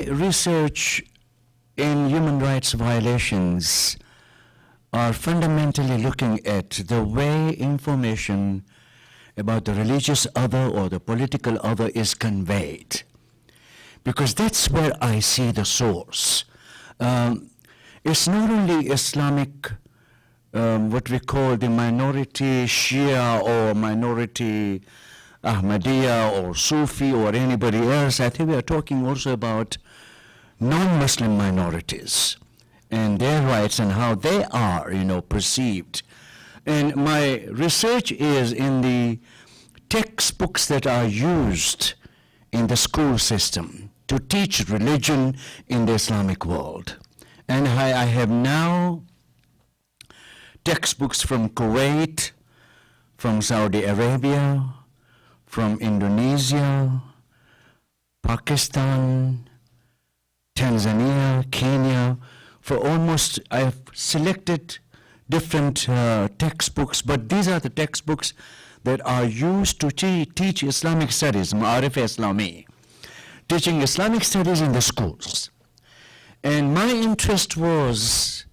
my research in human rights violations are fundamentally looking at the way information about the religious other or the political other is conveyed, because that's where I see the source. It's not only Islamic, what we call the minority Shia or minority Ahmadiyya or Sufi or anybody else. I think we are talking also about non-Muslim minorities and their rights and how they are, perceived. And my research is in the textbooks that are used in the school system to teach religion in the Islamic world. And I have now textbooks from Kuwait, from Saudi Arabia, from Indonesia, Pakistan, Tanzania, Kenya. I've selected different textbooks, but these are the textbooks that are used to teach Islamic studies, Ma'arif Islami, teaching Islamic studies in the schools. And my interest was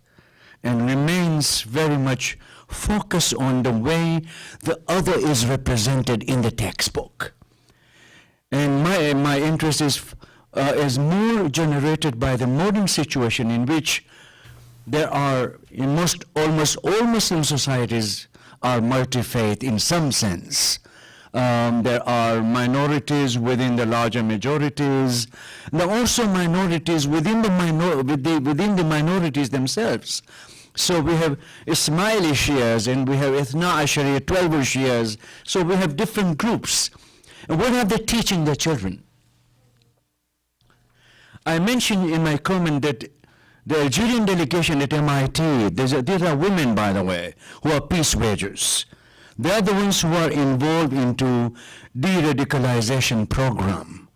and remains very much focused on the way the other is represented in the textbook. And my interest is more generated by the modern situation in which there are, in almost all Muslim societies are multi-faith in some sense. There are minorities within the larger majorities. There are also minorities within the minorities themselves. So we have Ismaili Shias and we have Ithna Ashariya, 12 Shias. So we have different groups. And what are they teaching their children? I mentioned in my comment that the Algerian delegation at MIT, these are women, by the way, who are peace wagers. They are the ones who are involved into de-radicalization program.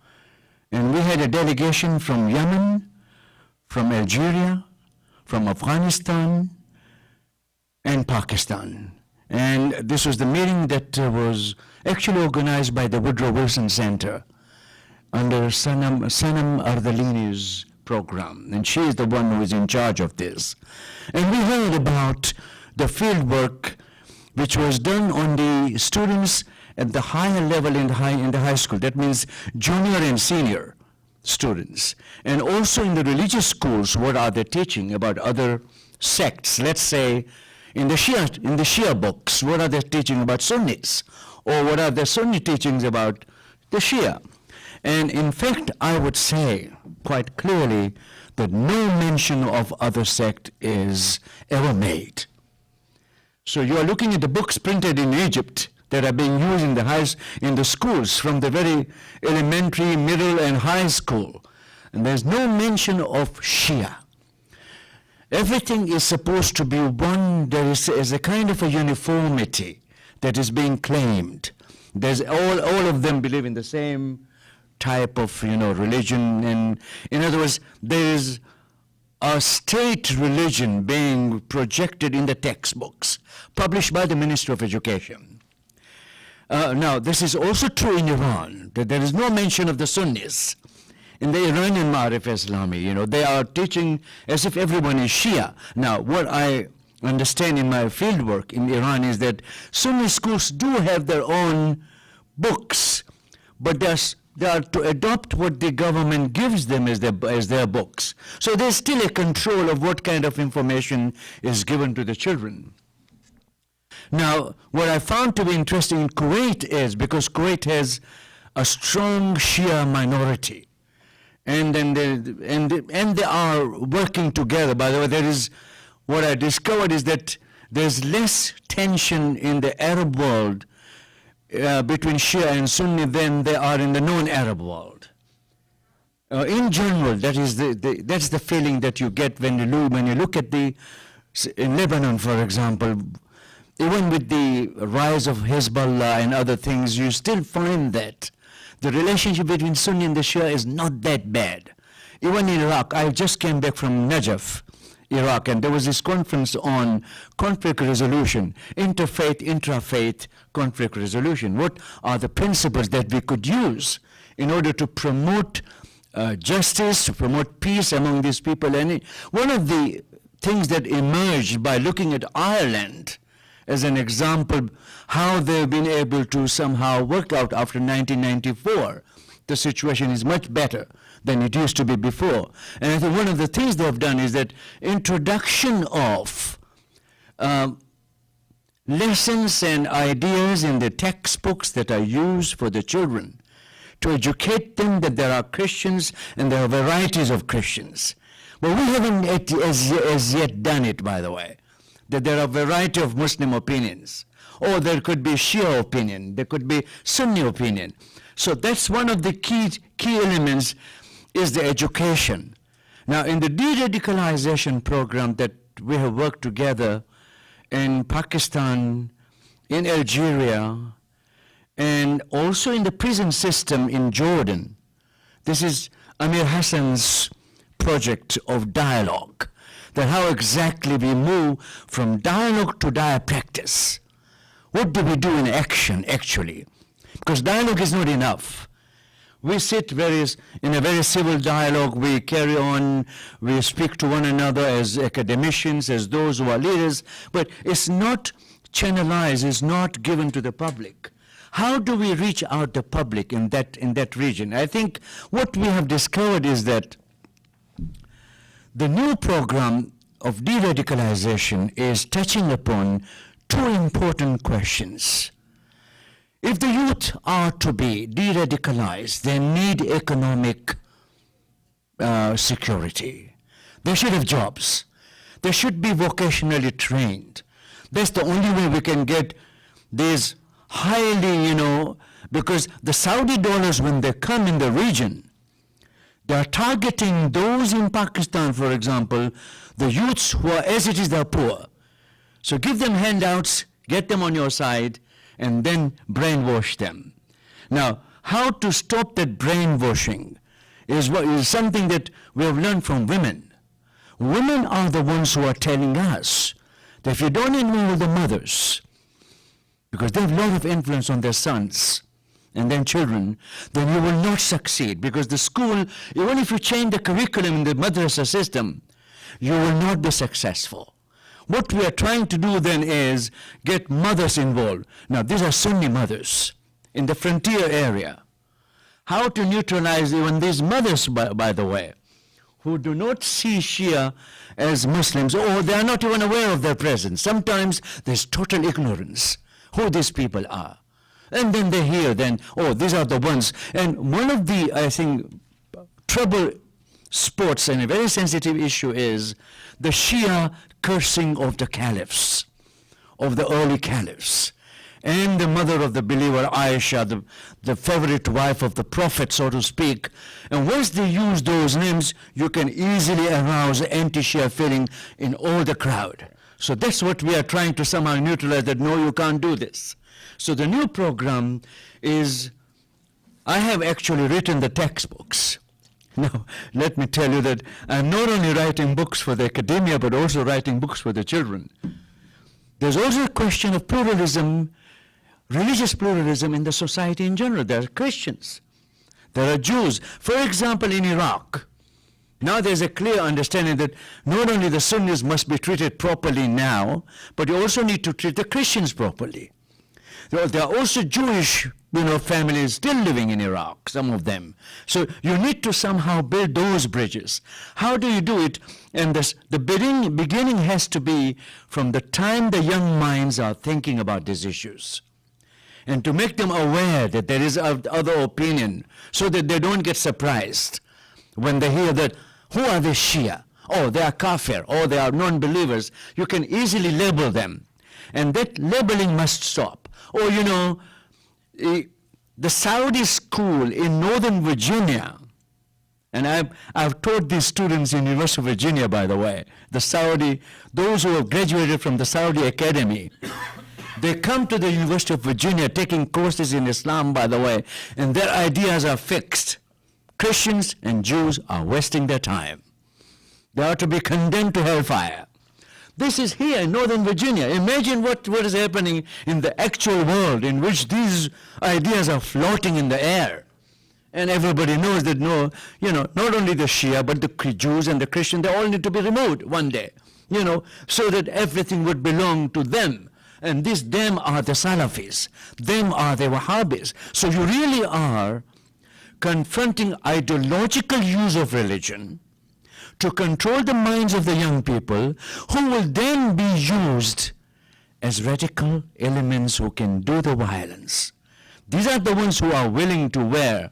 And we had a delegation from Yemen, from Algeria, from Afghanistan, and Pakistan. And this was the meeting that was actually organized by the Woodrow Wilson Center under Sanam Ardalini's program. And she is the one who is in charge of this. And we heard about the field work which was done on the students at the higher level in the high school. That means junior and senior students. And also in the religious schools, what are they teaching about other sects? Let's say in the Shia books, what are they teaching about Sunnis? Or what are the Sunni teachings about the Shia? And in fact, I would say quite clearly that no mention of other sect is ever made. So you are looking at the books printed in Egypt that are being used in the schools from the very elementary, middle, and high school. And there's no mention of Shia. Everything is supposed to be one. There is a kind of a uniformity that is being claimed. There's all of them believe in the same type of religion. And in other words, there is a state religion being projected in the textbooks published by the Ministry of Education. Now, this is also true in Iran, that there is no mention of the Sunnis. In the Iranian Ma'arif Islami, they are teaching as if everyone is Shia. Now, what I understand in my fieldwork in Iran is that Sunni schools do have their own books, but they are to adopt what the government gives them as their books. So there's still a control of what kind of information is given to the children. Now, what I found to be interesting in Kuwait is because Kuwait has a strong Shia minority, and they are working together. By the way, what I discovered is that there's less tension in the Arab world between Shia and Sunni than they are in the non-Arab world. In general, that's the feeling that you get when you look at in Lebanon, for example. Even with the rise of Hezbollah and other things, you still find that the relationship between Sunni and the Shia is not that bad. Even in Iraq, I just came back from Najaf, Iraq, and there was this conference on conflict resolution, interfaith, intrafaith conflict resolution. What are the principles that we could use in order to promote justice, to promote peace among these people. And one of the things that emerged by looking at Ireland as an example, how they've been able to somehow work out after 1994, the situation is much better than it used to be before. And I think one of the things they've done is that introduction of lessons and ideas in the textbooks that are used for the children to educate them that there are Christians and there are varieties of Christians. Well, we haven't as yet done it, by the way, that there are a variety of Muslim opinions. Or there could be Shia opinion, there could be Sunni opinion. So that's one of the key elements is the education. Now, in the de-radicalization program that we have worked together in Pakistan, in Algeria, and also in the prison system in Jordan, this is Amir Hassan's project of dialogue, that how exactly we move from dialogue to dire practice. What do we do in action, actually? Because dialogue is not enough. We sit in a very civil dialogue, we carry on, we speak to one another as academicians, as those who are leaders, but it's not channelized, it's not given to the public. How do we reach out the public in that region? I think what we have discovered is that the new program of de-radicalization is touching upon two important questions. If the youth are to be de-radicalized, they need economic security. They should have jobs. They should be vocationally trained. That's the only way we can get these highly, because the Saudi dollars, when they come in the region, they are targeting those in Pakistan, for example, the youths who are, as it is, they're poor. So give them handouts, get them on your side, and then brainwash them. Now, how to stop that brainwashing is something that we have learned from women. Women are the ones who are telling us that if you don't involve the mothers, because they have a lot of influence on their sons and then children, then you will not succeed. Because the school, even if you change the curriculum in the madrasa system, you will not be successful. What we are trying to do then is get mothers involved. Now, these are Sunni mothers in the frontier area. How to neutralize even these mothers, by the way, who do not see Shia as Muslims, or they are not even aware of their presence. Sometimes there's total ignorance who these people are. And then they hear oh, these are the ones. And one of the, I think, trouble spots and a very sensitive issue is the Shia cursing of the caliphs, of the early caliphs, and the mother of the believer Aisha, the favorite wife of the Prophet, so to speak. And once they use those names, you can easily arouse anti-Shia feeling in all the crowd. So that's what we are trying to somehow neutralize, that no, you can't do this. So the new program is, I have actually written the textbooks. Now, let me tell you that I'm not only writing books for the academia, but also writing books for the children. There's also a question of pluralism, religious pluralism in the society in general. There are Christians, there are Jews. For example, in Iraq, now there's a clear understanding that not only the Sunnis must be treated properly now, but you also need to treat the Christians properly. There are also Jewish families still living in Iraq, some of them. So you need to somehow build those bridges. How do you do it? And the beginning has to be from the time the young minds are thinking about these issues. And to make them aware that there is other opinion, so that they don't get surprised when they hear that, who are the Shia? Oh, they are kafir, or they are non-believers. You can easily label them. And that labeling must stop. Or, the Saudi school in Northern Virginia, and I've taught these students in University of Virginia, by the way, those who have graduated from the Saudi Academy, they come to the University of Virginia taking courses in Islam, by the way, and their ideas are fixed. Christians and Jews are wasting their time. They are to be condemned to hellfire. This is here in Northern Virginia. Imagine what is happening in the actual world in which these ideas are floating in the air. And everybody knows that no, not only the Shia, but the Jews and the Christians, they all need to be removed one day, so that everything would belong to them. And them are the Salafis. Them are the Wahhabis. So you really are confronting ideological use of religion to control the minds of the young people, who will then be used as radical elements who can do the violence. These are the ones who are willing to wear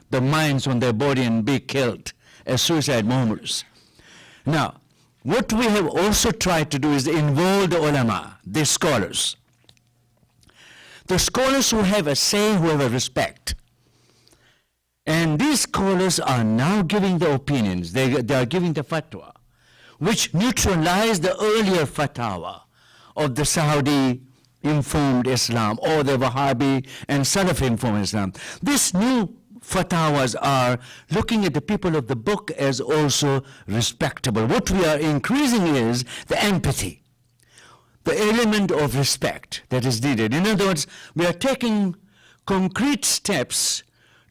the mines on their body and be killed as suicide bombers. Now, what we have also tried to do is involve the ulama, the scholars. The scholars who have a say, who have a respect. And these scholars are now giving the opinions, they are giving the fatwa, which neutralize the earlier fatwa of the Saudi informed Islam or the Wahhabi and Salafi informed Islam. This new fatwas are looking at the people of the book as also respectable. What we are increasing is the empathy, the element of respect that is needed. In other words, we are taking concrete steps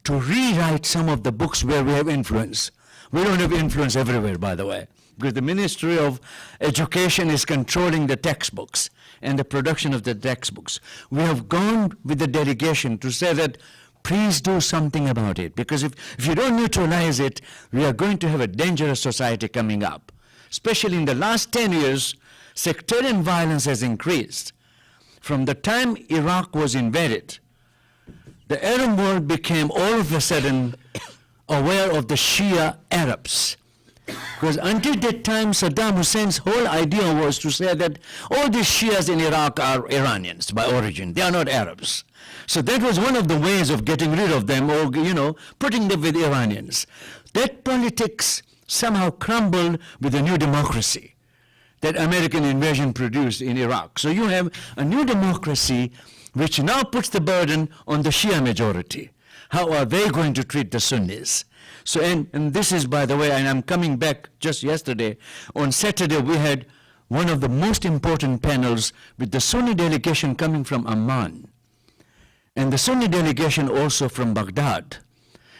to rewrite some of the books where we have influence. We don't have influence everywhere, by the way, because the Ministry of Education is controlling the textbooks and the production of the textbooks. We have gone with the delegation to say that please do something about it, because if you don't neutralize it, we are going to have a dangerous society coming up. Especially in the last 10 years, sectarian violence has increased. From the time Iraq was invaded, the Arab world became all of a sudden aware of the Shia Arabs. Because until that time, Saddam Hussein's whole idea was to say that all these Shias in Iraq are Iranians by origin. They are not Arabs. So that was one of the ways of getting rid of them, or, putting them with Iranians. That politics somehow crumbled with the new democracy that American invasion produced in Iraq. So you have a new democracy which now puts the burden on the Shia majority. How are they going to treat the Sunnis? So, and this is, by the way, and I'm coming back just yesterday, on Saturday we had one of the most important panels with the Sunni delegation coming from Amman, and the Sunni delegation also from Baghdad,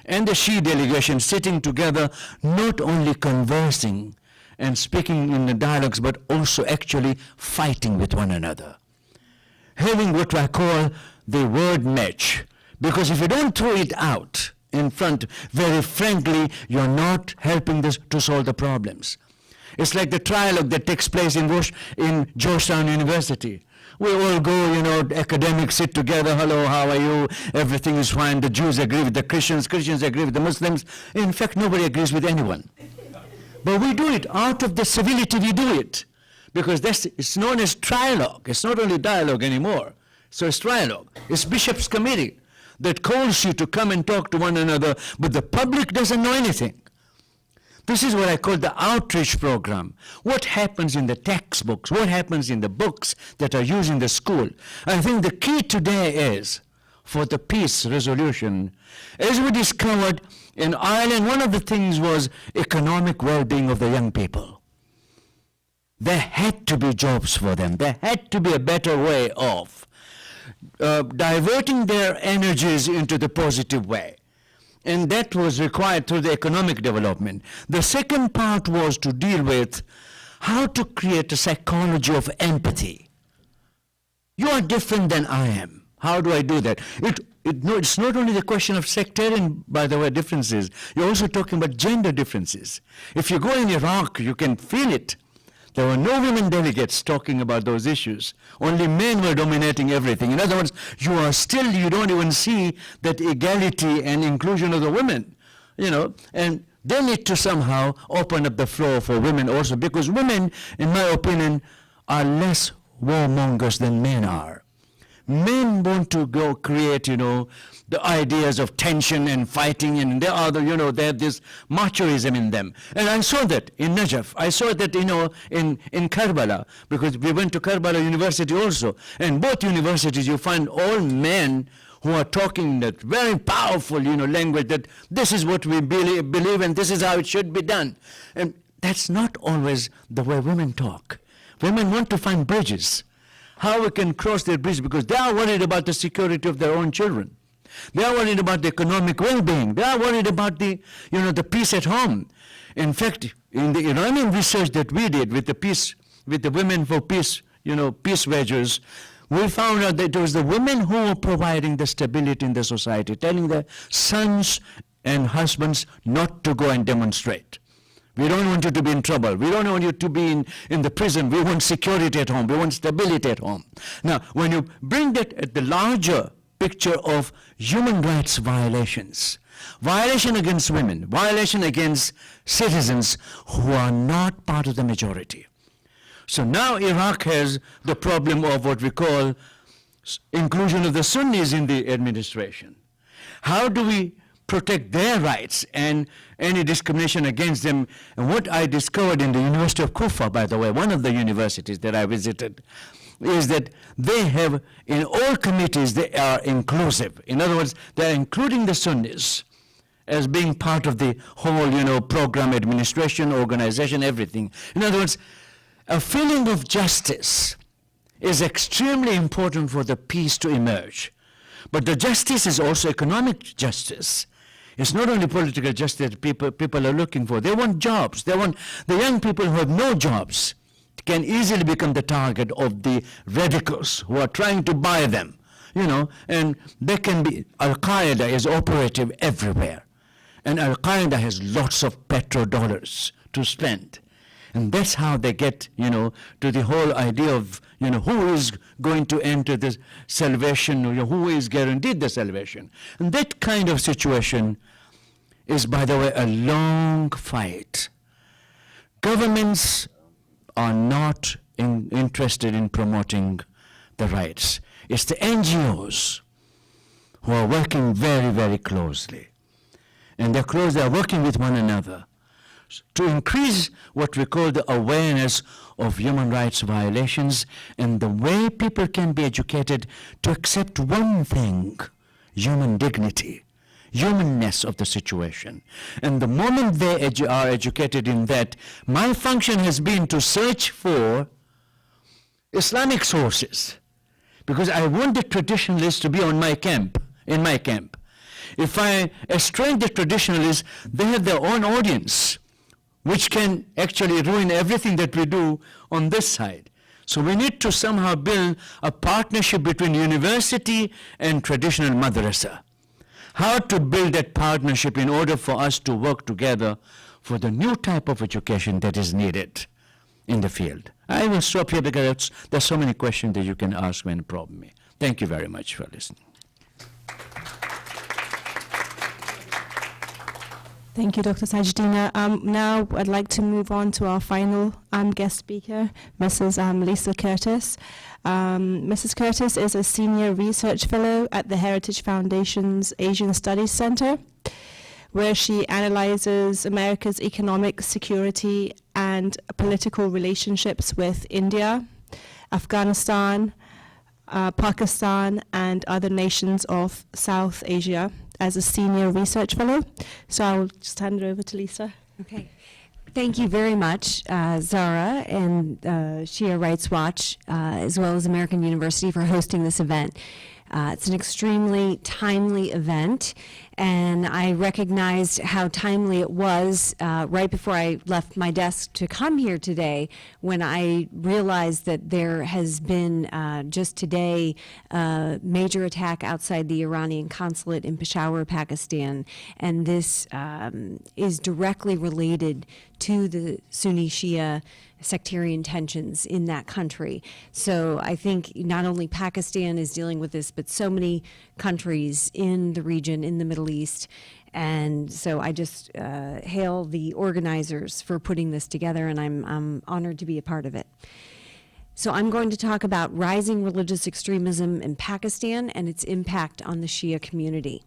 and the Shia delegation sitting together, not only conversing and speaking in the dialogues, but also actually fighting with one another. Having what I call the word match. Because if you don't throw it out in front, very frankly, you're not helping this to solve the problems. It's like the trialogue that takes place in Georgetown University. We all go, academics sit together, hello, how are you? Everything is fine. The Jews agree with the Christians, Christians agree with the Muslims. In fact, nobody agrees with anyone. But we do it out of the civility, we do it. Because it's known as trialogue. It's not only dialogue anymore. So it's trialogue. It's Bishop's Committee that calls you to come and talk to one another, but the public doesn't know anything. This is what I call the outreach program. What happens in the textbooks? What happens in the books that are used in the school? I think the key today is, for the peace resolution, as we discovered in Ireland, one of the things was economic well-being of the young people. There had to be jobs for them. There had to be a better way of diverting their energies into the positive way. And that was required through the economic development. The second part was to deal with how to create a psychology of empathy. You are different than I am. How do I do that? It's not only the question of sectarian, by the way, differences. You're also talking about gender differences. If you go in Iraq, you can feel it. There were no women delegates talking about those issues. Only men were dominating everything. In other words, you don't even see that equality and inclusion of the women, and they need to somehow open up the floor for women also, because women, in my opinion, are less warmongers than men are. Men want to go create, the ideas of tension and fighting, and they have this machoism in them. And I saw that in Najaf. I saw that, in Karbala, because we went to Karbala University also. And both universities, you find all men who are talking that very powerful, language, that this is what we believe and this is how it should be done. And that's not always the way women talk. Women want to find bridges. How we can cross their bridge, because they are worried about the security of their own children. They are worried about the economic well-being. They are worried about the peace at home. In fact, in the Iranian research that we did with the Women for Peace, peace wedgers, we found out that it was the women who were providing the stability in the society, telling their sons and husbands not to go and demonstrate. We don't want you to be in trouble. We don't want you to be in the prison. We want security at home. We want stability at home. Now, when you bring that at the larger picture of human rights violations, violation against women, violation against citizens who are not part of the majority. So now Iraq has the problem of what we call inclusion of the Sunnis in the administration. How do we protect their rights and any discrimination against them? And what I discovered in the University of Kufa, by the way, one of the universities that I visited, is that they have, in all committees, they are inclusive. In other words, they are including the Sunnis as being part of the whole, program, administration, organization, everything. In other words, a feeling of justice is extremely important for the peace to emerge. But the justice is also economic justice. It's not only political justice that people are looking for. They want jobs. They want the young people who have no jobs can easily become the target of the radicals who are trying to buy them, and they can be. Al-Qaeda is operative everywhere. And Al-Qaeda has lots of petrodollars to spend. And that's how they get, to the whole idea of, who is going to enter the salvation, who is guaranteed the salvation. And that kind of situation is, by the way, a long fight. Governments are not interested in promoting the rights. It's the NGOs who are working very, very closely. And they're working with one another to increase what we call the awareness of human rights violations and the way people can be educated to accept one thing, human dignity, humanness of the situation. And the moment they are educated in that, my function has been to search for Islamic sources, because I want the traditionalists to be in my camp. If I estrange the traditionalists, they have their own audience, which can actually ruin everything that we do on this side. So we need to somehow build a partnership between university and traditional madrasa. How to build that partnership in order for us to work together for the new type of education that is needed in the field. I will stop here because there's so many questions that you can ask and probe me. Thank you very much for listening. Thank you, Dr. Sajdina. Now I'd like to move on to our final guest speaker, Mrs. Lisa Curtis. Mrs. Curtis is a senior research fellow at the Heritage Foundation's Asian Studies Center, where she analyzes America's economic, security, and political relationships with India, Afghanistan, Pakistan, and other nations of South Asia as a senior research fellow. So I'll just hand it over to Lisa. Okay. Thank you very much, Zara and Shia Rights Watch, as well as American University for hosting this event. It's an extremely timely event, and I recognized how timely it was right before I left my desk to come here today, when I realized that there has been just today a major attack outside the Iranian consulate in Peshawar, Pakistan, and this is directly related to the Sunni Shia sectarian tensions in that country. So I think not only Pakistan is dealing with this, but so many countries in the region, in the Middle East. And so I just hail the organizers for putting this together, and I'm honored to be a part of it. So I'm going to talk about rising religious extremism in Pakistan and its impact on the Shia community.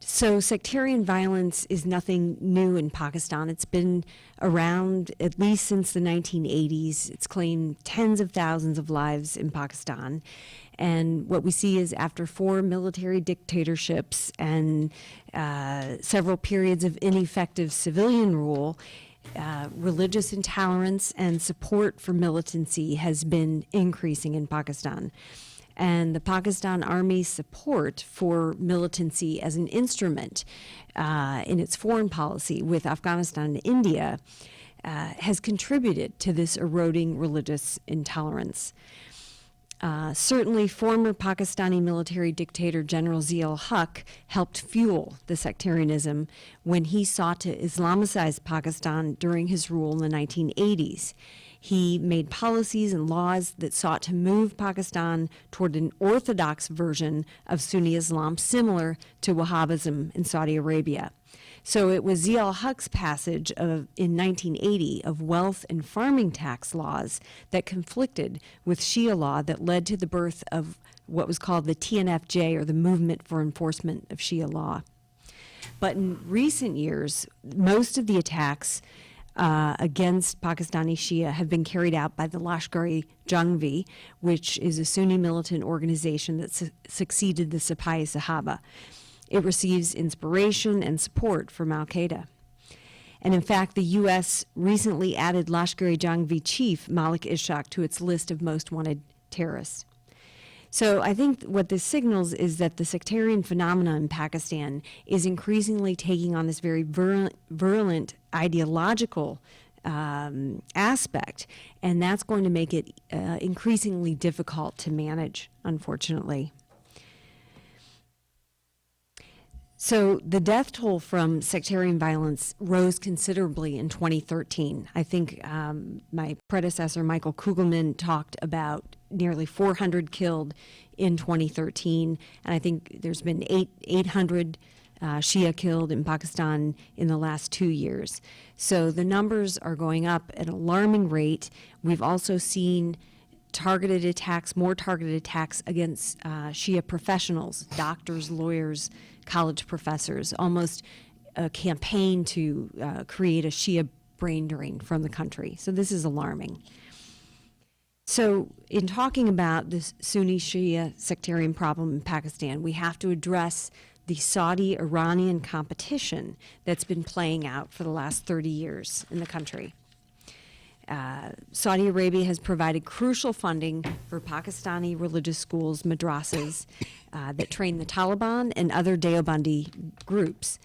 So sectarian violence is nothing new in Pakistan. It's been around at least since the 1980s. It's claimed tens of thousands of lives in Pakistan. And what we see is after 4 military dictatorships and several periods of ineffective civilian rule, religious intolerance and support for militancy has been increasing in Pakistan. and the Pakistan Army's support for militancy as an instrument in its foreign policy with Afghanistan and India has contributed to this eroding religious intolerance. Certainly, former Pakistani military dictator General Zia-ul-Haq helped fuel the sectarianism when he sought to Islamicize Pakistan during his rule in the 1980s. He made policies and laws that sought to move Pakistan toward an orthodox version of Sunni Islam similar to Wahhabism in Saudi Arabia. So it was Zia-ul-Haq's passage in 1980 of wealth and farming tax laws that conflicted with Shia law that led to the birth of what was called the TNFJ, or the Movement for Enforcement of Shia Law. But in recent years, most of the attacks against Pakistani Shia have been carried out by the Lashkar-e-Jhangvi, which is a Sunni militant organization that succeeded the Sepah-e-Sahaba. It receives inspiration and support from al-Qaeda. And in fact, the U.S. recently added Lashkar-e-Jhangvi chief Malik Ishaq to its list of most wanted terrorists. So I think what this signals is that the sectarian phenomena in Pakistan is increasingly taking on this very virulent ideological aspect, and that's going to make it increasingly difficult to manage, unfortunately. So the death toll from sectarian violence rose considerably in 2013. I think my predecessor, Michael Kugelman, talked about nearly 400 killed in 2013, and I think there's been 800 Shia killed in Pakistan in the last 2 years. So the numbers are going up at an alarming rate. We've also seen more targeted attacks against Shia professionals, doctors, lawyers, college professors, almost a campaign to create a Shia brain drain from the country. So this is alarming. So in talking about this Sunni Shia sectarian problem in Pakistan, we have to address the Saudi-Iranian competition that's been playing out for the last 30 years in the country. Saudi Arabia has provided crucial funding for Pakistani religious schools, madrasas, that train the Taliban and other Deobandi groups.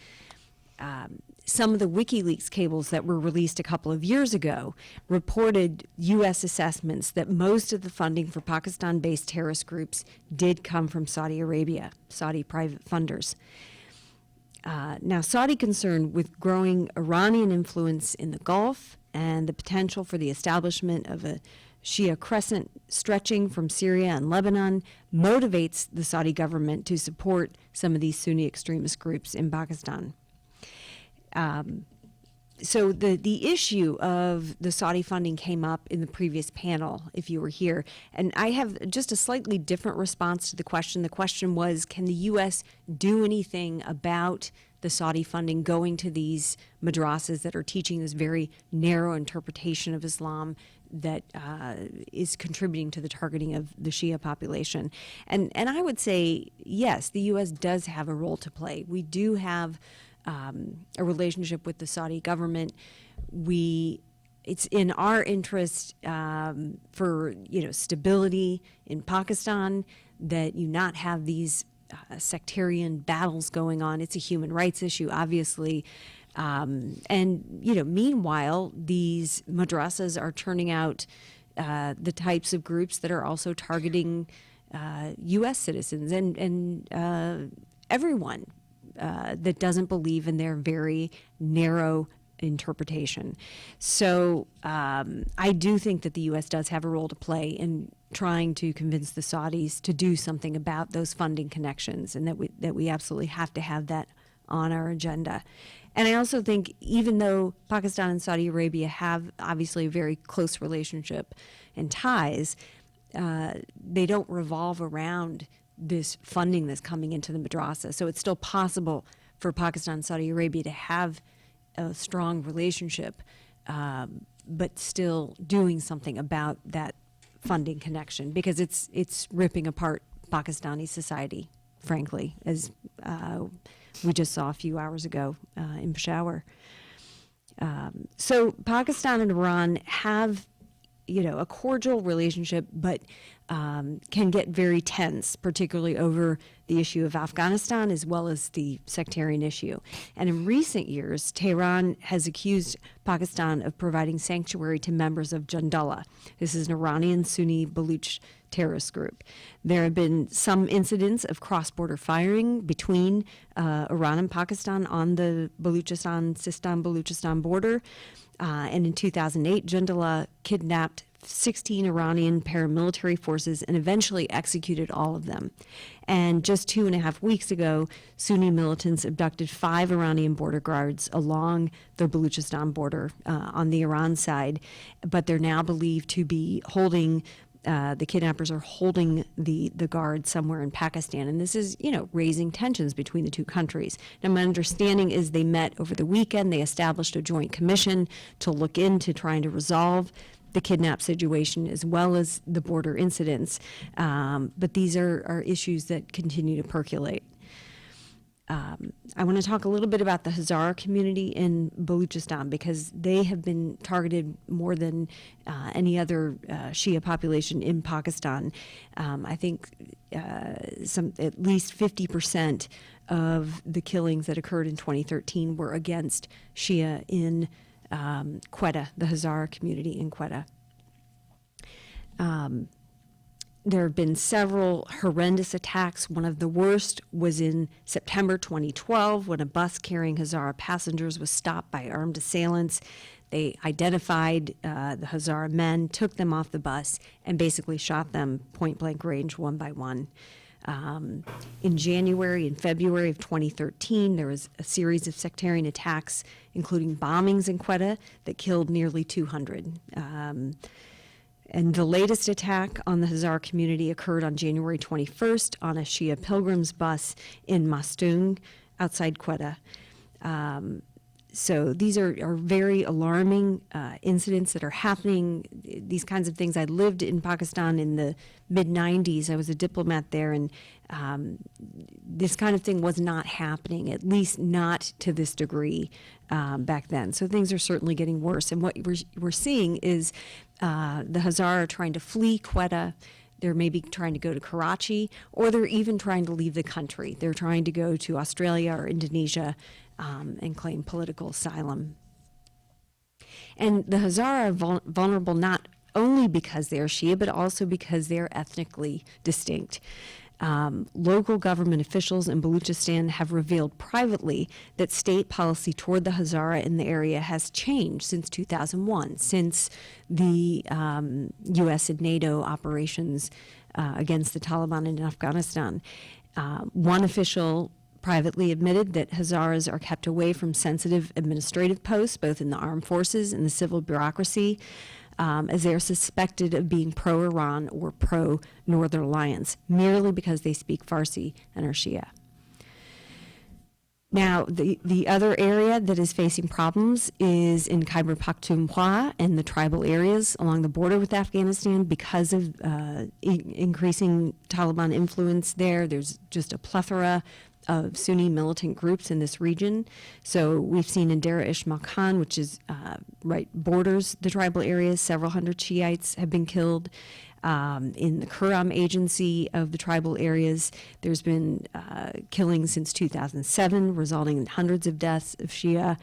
Some of the WikiLeaks cables that were released a couple of years ago reported U.S. assessments that most of the funding for Pakistan-based terrorist groups did come from Saudi Arabia, Saudi private funders. Now, Saudi concerned with growing Iranian influence in the Gulf and the potential for the establishment of a Shia crescent stretching from Syria and Lebanon motivates the Saudi government to support some of these Sunni extremist groups in Pakistan. So the issue of the Saudi funding came up in the previous panel, if you were here, and I have just a slightly different response to the question. The question was, can the U.S. do anything about the Saudi funding going to these madrasas that are teaching this very narrow interpretation of Islam that is contributing to the targeting of the Shia population? And I would say, yes, the U.S. does have a role to play. We do have a relationship with the Saudi government. It's in our interest for stability in Pakistan that you not have these sectarian battles going on. It's a human rights issue, obviously. Meanwhile, these madrasas are turning out the types of groups that are also targeting U.S. citizens and everyone that doesn't believe in their very narrow interpretation. So I do think that the U.S. does have a role to play in trying to convince the Saudis to do something about those funding connections, and that we absolutely have to have that on our agenda. And I also think, even though Pakistan and Saudi Arabia have obviously a very close relationship and ties, they don't revolve around this funding that's coming into the madrasa. So it's still possible for Pakistan and Saudi Arabia to have a strong relationship, but still doing something about that funding connection, because it's ripping apart Pakistani society, frankly, as we just saw a few hours ago in Peshawar. So Pakistan and Iran have a cordial relationship, but can get very tense, particularly over the issue of Afghanistan as well as the sectarian issue. And in recent years, Tehran has accused Pakistan of providing sanctuary to members of Jandala. This is an Iranian Sunni Baluch terrorist group. There have been some incidents of cross-border firing between Iran and Pakistan on the Sistan-Baluchistan border. And in 2008, Jandala kidnapped 16 Iranian paramilitary forces and eventually executed all of them. And just 2.5 weeks ago, Sunni militants abducted 5 Iranian border guards along the Baluchistan border on the Iran side, but they're now believed to be holding the kidnappers are holding the guard somewhere in Pakistan. And this is, raising tensions between the two countries. Now, my understanding is they met over the weekend. They established a joint commission to look into trying to resolve the kidnap situation as well as the border incidents. But these are issues that continue to percolate. I want to talk a little bit about the Hazara community in Baluchistan because they have been targeted more than any other Shia population in Pakistan. I think at least 50% of the killings that occurred in 2013 were against Shia in Quetta, the Hazara community in Quetta. There have been several horrendous attacks. One of the worst was in September 2012 when a bus carrying Hazara passengers was stopped by armed assailants. They identified the Hazara men, took them off the bus, and basically shot them point-blank range one by one. In January and February of 2013, there was a series of sectarian attacks, including bombings in Quetta that killed nearly 200. And the latest attack on the Hazara community occurred on January 21st on a Shia pilgrims bus in Mastung outside Quetta. So these are very alarming incidents that are happening. These kinds of things. I lived in Pakistan in the mid-'90s. I was a diplomat there, and this kind of thing was not happening, at least not to this degree back then. So things are certainly getting worse. And what we're seeing is the Hazara are trying to flee Quetta. They're maybe trying to go to Karachi, or they're even trying to leave the country. They're trying to go to Australia or Indonesia and claim political asylum. And the Hazara are vulnerable not only because they're Shia, but also because they're ethnically distinct. Local government officials in Baluchistan have revealed privately that state policy toward the Hazara in the area has changed since 2001, since the U.S. and NATO operations against the Taliban in Afghanistan. One official privately admitted that Hazaras are kept away from sensitive administrative posts, both in the armed forces and the civil bureaucracy, as they are suspected of being pro-Iran or pro-Northern Alliance, merely because they speak Farsi and are Shia. Now, the other area that is facing problems is in Khyber Pakhtunkhwa and the tribal areas along the border with Afghanistan because of increasing Taliban influence there. There's just a plethora of Sunni militant groups in this region. So we've seen in Dera Ishmael Khan, which is borders the tribal areas, several hundred Shiites have been killed. In the Kuram agency of the tribal areas, there's been killings since 2007, resulting in hundreds of deaths of Shia.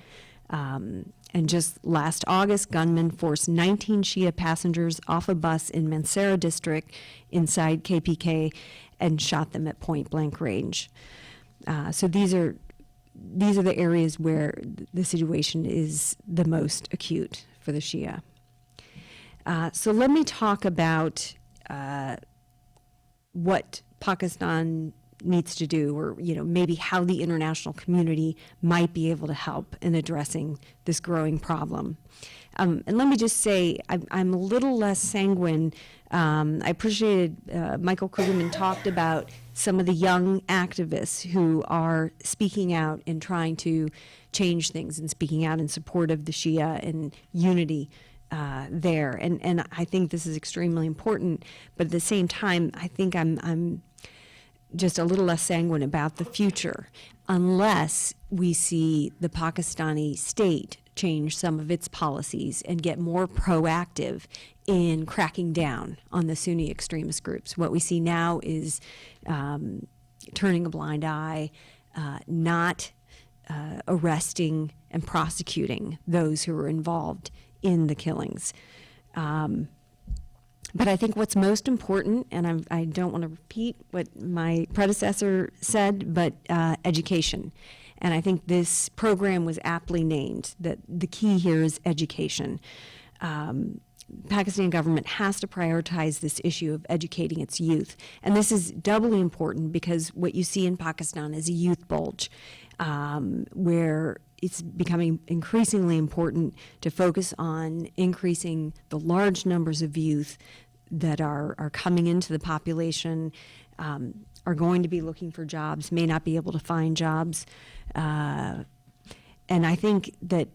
And just last August, gunmen forced 19 Shia passengers off a bus in Mansehra district inside KPK and shot them at point-blank range. So these are the areas where the situation is the most acute for the Shia. So let me talk about what Pakistan needs to do, or maybe how the international community might be able to help in addressing this growing problem. And let me just say, I'm a little less sanguine. I appreciated Michael Krugerman talked about some of the young activists who are speaking out and trying to change things and speaking out in support of the Shia and unity there. And I think this is extremely important. But at the same time, I think I'm just a little less sanguine about the future unless we see the Pakistani state change some of its policies and get more proactive in cracking down on the Sunni extremist groups. What we see now is turning a blind eye, not arresting and prosecuting those who are involved in the killings. But I think what's most important, and I don't want to repeat what my predecessor said, but education. And I think this program was aptly named, that the key here is education. Pakistan government has to prioritize this issue of educating its youth. And this is doubly important because what you see in Pakistan is a youth bulge, where it's becoming increasingly important to focus on increasing the large numbers of youth that are coming into the population, are going to be looking for jobs, may not be able to find jobs. And I think that,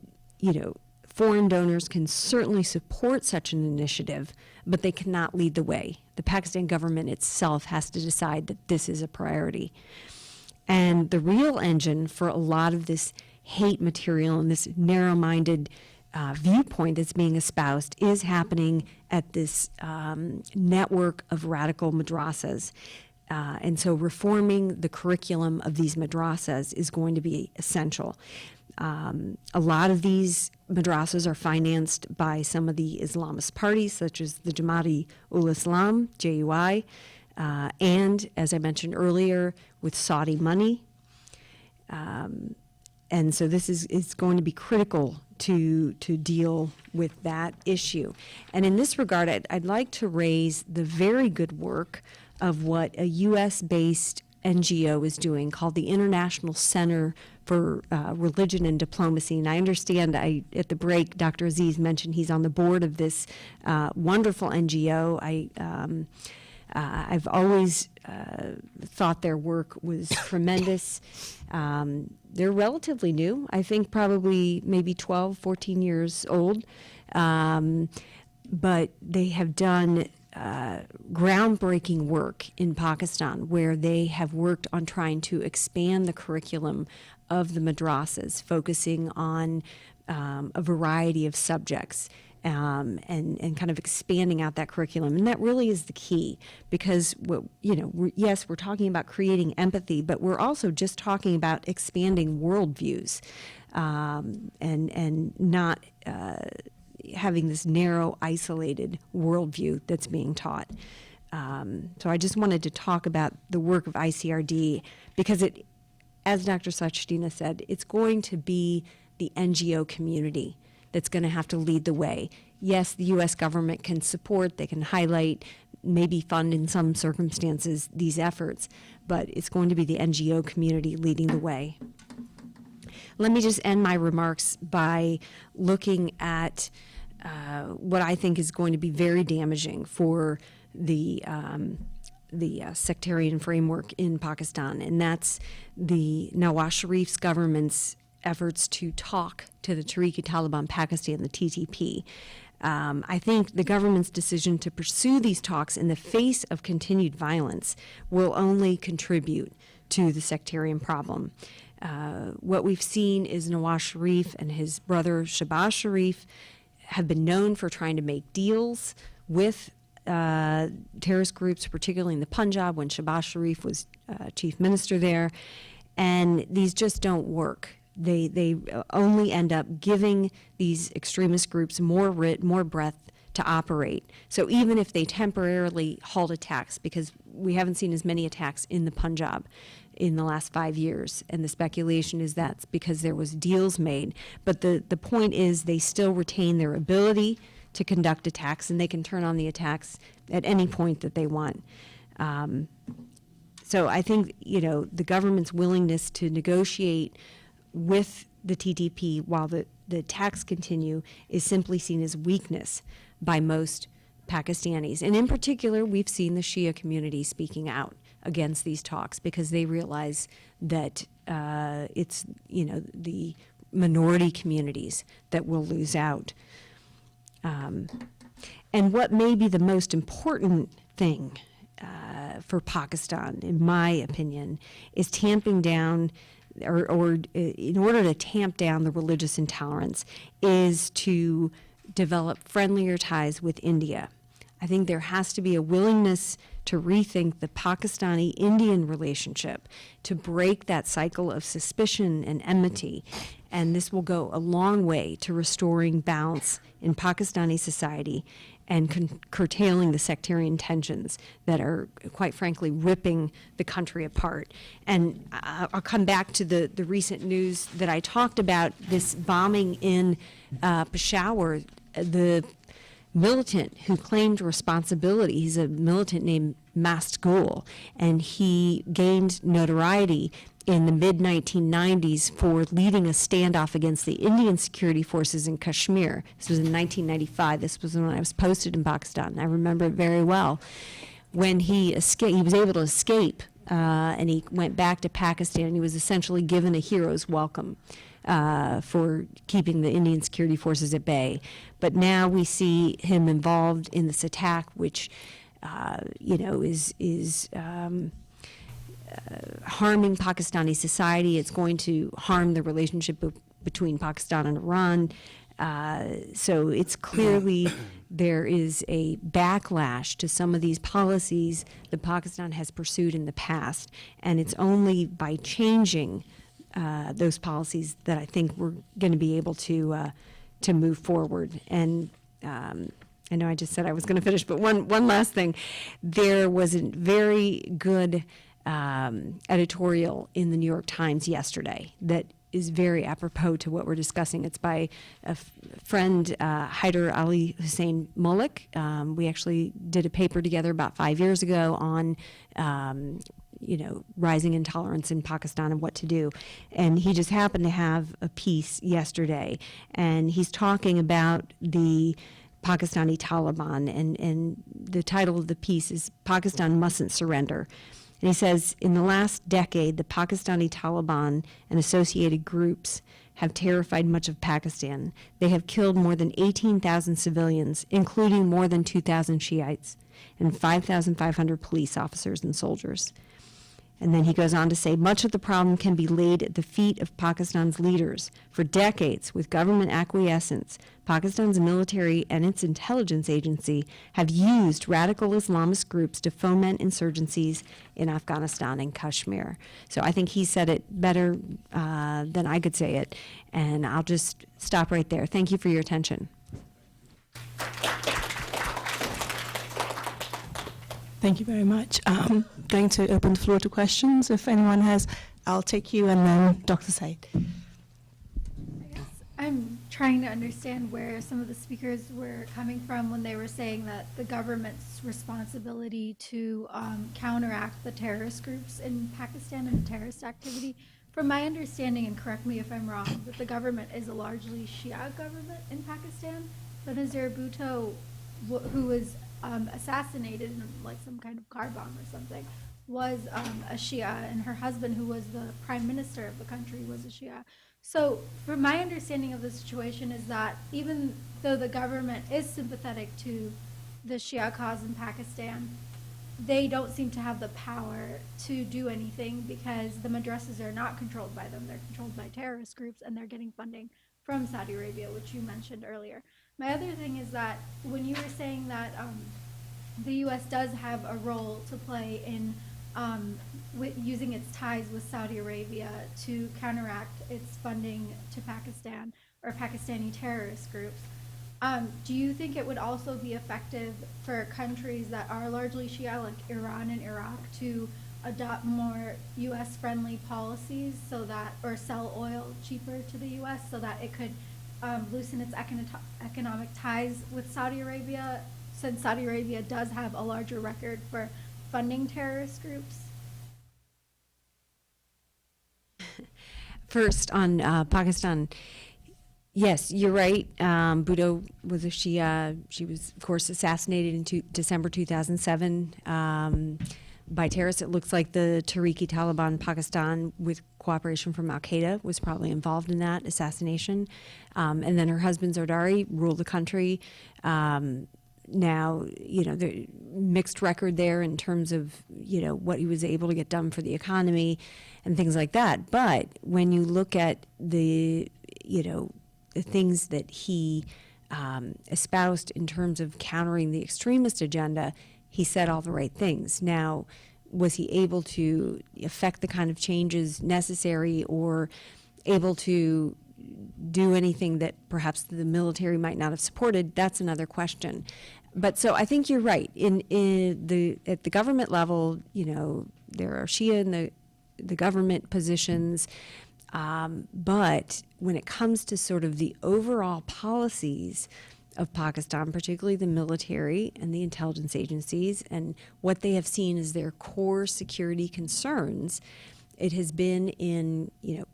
foreign donors can certainly support such an initiative, but they cannot lead the way. The Pakistan government itself has to decide that this is a priority. And the real engine for a lot of this hate material and this narrow-minded viewpoint that's being espoused is happening at this network of radical madrasas. And so reforming the curriculum of these madrasas is going to be essential. A lot of these madrasas are financed by some of the Islamist parties, such as the Jamaat-ul-Islam, JUI, and, as I mentioned earlier, with Saudi money. And so this is going to be critical to deal with that issue. And in this regard, I'd like to raise the very good work of what a U.S.-based NGO is doing called the International Center for Religion and Diplomacy. And I understand at the break, Dr. Aziz mentioned he's on the board of this wonderful NGO. I've always thought their work was tremendous. They're relatively new. I think probably maybe 12, 14 years old. But they have done groundbreaking work in Pakistan, where they have worked on trying to expand the curriculum of the madrasas, focusing on a variety of subjects. And kind of expanding out that curriculum. And that really is the key, because, yes, we're talking about creating empathy, but we're also just talking about expanding worldviews and not having this narrow, isolated worldview that's being taught. So I just wanted to talk about the work of ICRD, because it, as Dr. Sachedina said, it's going to be the NGO community that's going to have to lead the way. Yes, the U.S. government can support, they can highlight, maybe fund in some circumstances these efforts, but it's going to be the NGO community leading the way. Let me just end my remarks by looking at what I think is going to be very damaging for the sectarian framework in Pakistan, and that's the Nawaz Sharif's government's efforts to talk to the Tehreek-e-Taliban Pakistan, the TTP. I think the government's decision to pursue these talks in the face of continued violence will only contribute to the sectarian problem. What we've seen is Nawaz Sharif and his brother Shahbaz Sharif have been known for trying to make deals with terrorist groups, particularly in the Punjab when Shahbaz Sharif was chief minister there, and these just don't work. They only end up giving these extremist groups more breadth to operate. So even if they temporarily halt attacks, because we haven't seen as many attacks in the Punjab in the last 5 years, and the speculation is that's because there was deals made. But the point is they still retain their ability to conduct attacks, and they can turn on the attacks at any point that they want. So I think, the government's willingness to negotiate with the TTP while the attacks continue is simply seen as weakness by most Pakistanis. And in particular, we've seen the Shia community speaking out against these talks because they realize that it's, the minority communities that will lose out. And what may be the most important thing for Pakistan, in my opinion, is tamping down or in order to tamp down the religious intolerance, is to develop friendlier ties with India. I think there has to be a willingness to rethink the Pakistani-Indian relationship, to break that cycle of suspicion and enmity. And this will go a long way to restoring balance in Pakistani society and curtailing the sectarian tensions that are, quite frankly, ripping the country apart. And I'll come back to the recent news that I talked about, this bombing in Peshawar. The militant who claimed responsibility, he's a militant named Mast Gul, and he gained notoriety in the mid-1990s for leading a standoff against the Indian security forces in Kashmir. This was in 1995. This was when I was posted in Pakistan. I remember it very well. When he escaped, he was able to escape, and he went back to Pakistan. He was essentially given a hero's welcome for keeping the Indian security forces at bay. But now we see him involved in this attack, which is harming Pakistani society. It's going to harm the relationship between Pakistan and Iran. So it's clearly there is a backlash to some of these policies that Pakistan has pursued in the past. And it's only by changing those policies that I think we're going to be able to move forward. And I know I just said I was going to finish, but one last thing. There was a very good editorial in the New York Times yesterday that is very apropos to what we're discussing. It's by a friend, Haider Ali Hussein Mullik. We actually did a paper together about 5 years ago on rising intolerance in Pakistan and what to do. And he just happened to have a piece yesterday, and he's talking about the Pakistani Taliban, and the title of the piece is "Pakistan Mustn't Surrender." And he says, in the last decade, the Pakistani Taliban and associated groups have terrified much of Pakistan. They have killed more than 18,000 civilians, including more than 2,000 Shiites, and 5,500 police officers and soldiers. And then he goes on to say, much of the problem can be laid at the feet of Pakistan's leaders. For decades, with government acquiescence, Pakistan's military and its intelligence agency have used radical Islamist groups to foment insurgencies in Afghanistan and Kashmir. So I think he said it better than I could say it. And I'll just stop right there. Thank you for your attention. Thank you very much. Going to open the floor to questions. If anyone has, I'll take you and then Dr. Said. I guess I'm trying to understand where some of the speakers were coming from when they were saying that the government's responsibility to counteract the terrorist groups in Pakistan and the terrorist activity. From my understanding, and correct me if I'm wrong, that the government is a largely Shia government in Pakistan. Benazir Bhutto, who was assassinated in like some kind of car bomb or something, was a Shia, and her husband, who was the prime minister of the country, was a Shia. So from my understanding of the situation is that even though the government is sympathetic to the Shia cause in Pakistan, they don't seem to have the power to do anything because the madrasas are not controlled by them. They're controlled by terrorist groups, and they're getting funding from Saudi Arabia, which you mentioned earlier. My other thing is that when you were saying that the U.S. does have a role to play in using its ties with Saudi Arabia to counteract its funding to Pakistan or Pakistani terrorist groups, do you think it would also be effective for countries that are largely Shia, like Iran and Iraq, to adopt more U.S.-friendly policies so that, or sell oil cheaper to the U.S. so that it could loosen its economic ties with Saudi Arabia, since Saudi Arabia does have a larger record for funding terrorist groups? First, on Pakistan, yes, you're right. Bhutto was a Shia. She was, of course, assassinated in December 2007 by terrorists. It looks like the Tehrik-i-Taliban Pakistan, with cooperation from Al-Qaeda, was probably involved in that assassination. And then her husband, Zardari, ruled the country. Now, the mixed record there in terms of, what he was able to get done for the economy and things like that. But when you look at the things that he espoused in terms of countering the extremist agenda, he said all the right things. Now, was he able to effect the kind of changes necessary or able to do anything that perhaps the military might not have supported? That's another question. But so I think you're right. At the government level, there are Shia in the government positions. But when it comes to sort of the overall policies of Pakistan, particularly the military and the intelligence agencies, and what they have seen as their core security concerns, it has been in,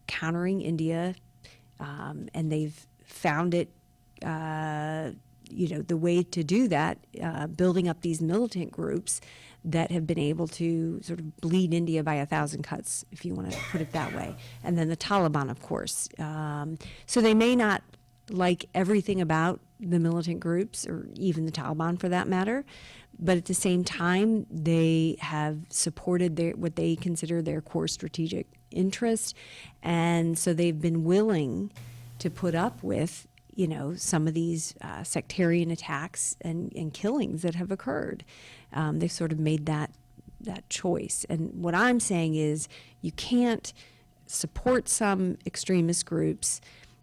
countering India, and they've found it, the way to do that, building up these militant groups that have been able to sort of bleed India by 1,000 cuts, if you want to put it that way. And then the Taliban, of course. So they may not like everything about the militant groups, or even the Taliban for that matter, but at the same time, they have supported what they consider their core strategic interest, and so they've been willing to put up with some of these sectarian attacks and killings that have occurred. They've sort of made that choice. And what I'm saying is you can't support some extremist groups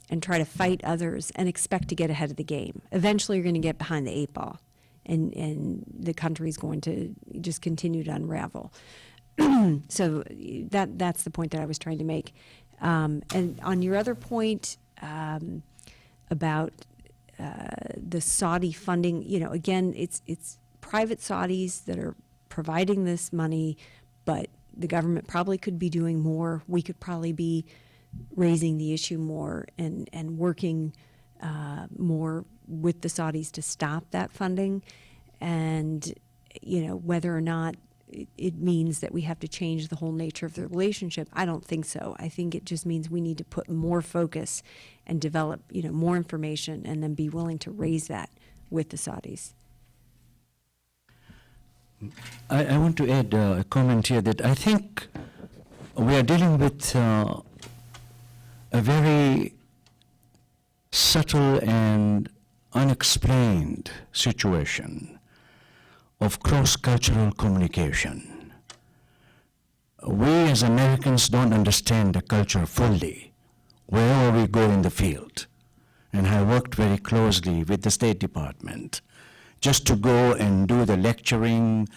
and try to fight others and expect to get ahead of the game. Eventually you're going to get behind the 8 ball, and the country's going to just continue to unravel. So that's the point that I was trying to make. And on your other point, about the Saudi funding, again, it's private Saudis that are providing this money, but the government probably could be doing more. We could probably be raising the issue more and working more with the Saudis to stop that funding. And, whether or not it means that we have to change the whole nature of the relationship, I don't think so. I think it just means we need to put more focus and develop, more information, and then be willing to raise that with the Saudis. I want to add a comment here that I think we are dealing with a very subtle and unexplained situation of cross-cultural communication. We as Americans don't understand the culture fully wherever we go in the field. And I worked very closely with the State Department just to go and do the lecturing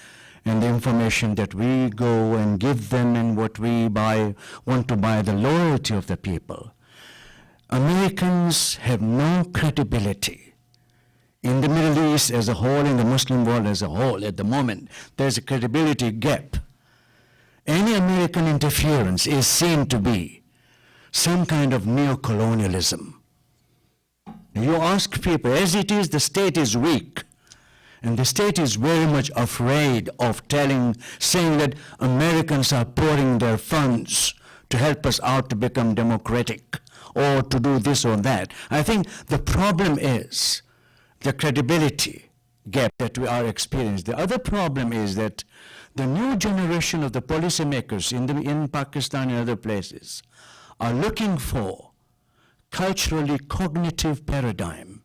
and the information that we go and give them and what we want to buy, the loyalty of the people. Americans have no credibility in the Middle East as a whole, in the Muslim world as a whole. At the moment, there's a credibility gap. Any American interference is seen to be some kind of neocolonialism. You ask people, as it is, the state is weak. And the state is very much afraid of saying that Americans are pouring their funds to help us out to become democratic or to do this or that. I think the problem is the credibility gap that we are experiencing. The other problem is that the new generation of the policymakers in Pakistan and other places are looking for culturally cognitive paradigm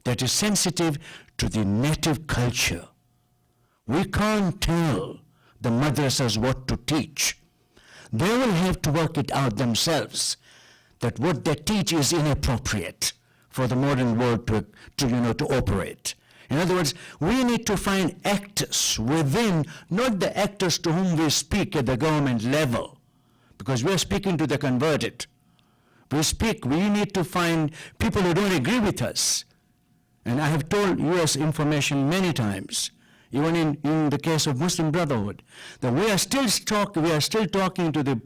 that is sensitive to the native culture. We can't tell the madrasas what to teach. They will have to work it out themselves, that what they teach is inappropriate for the modern world to operate. In other words, we need to find actors within, not the actors to whom we speak at the government level, because we're speaking to the converted. We need to find people who don't agree with us. And I have told U.S. information many times, even in the case of Muslim Brotherhood, that we are still talking to the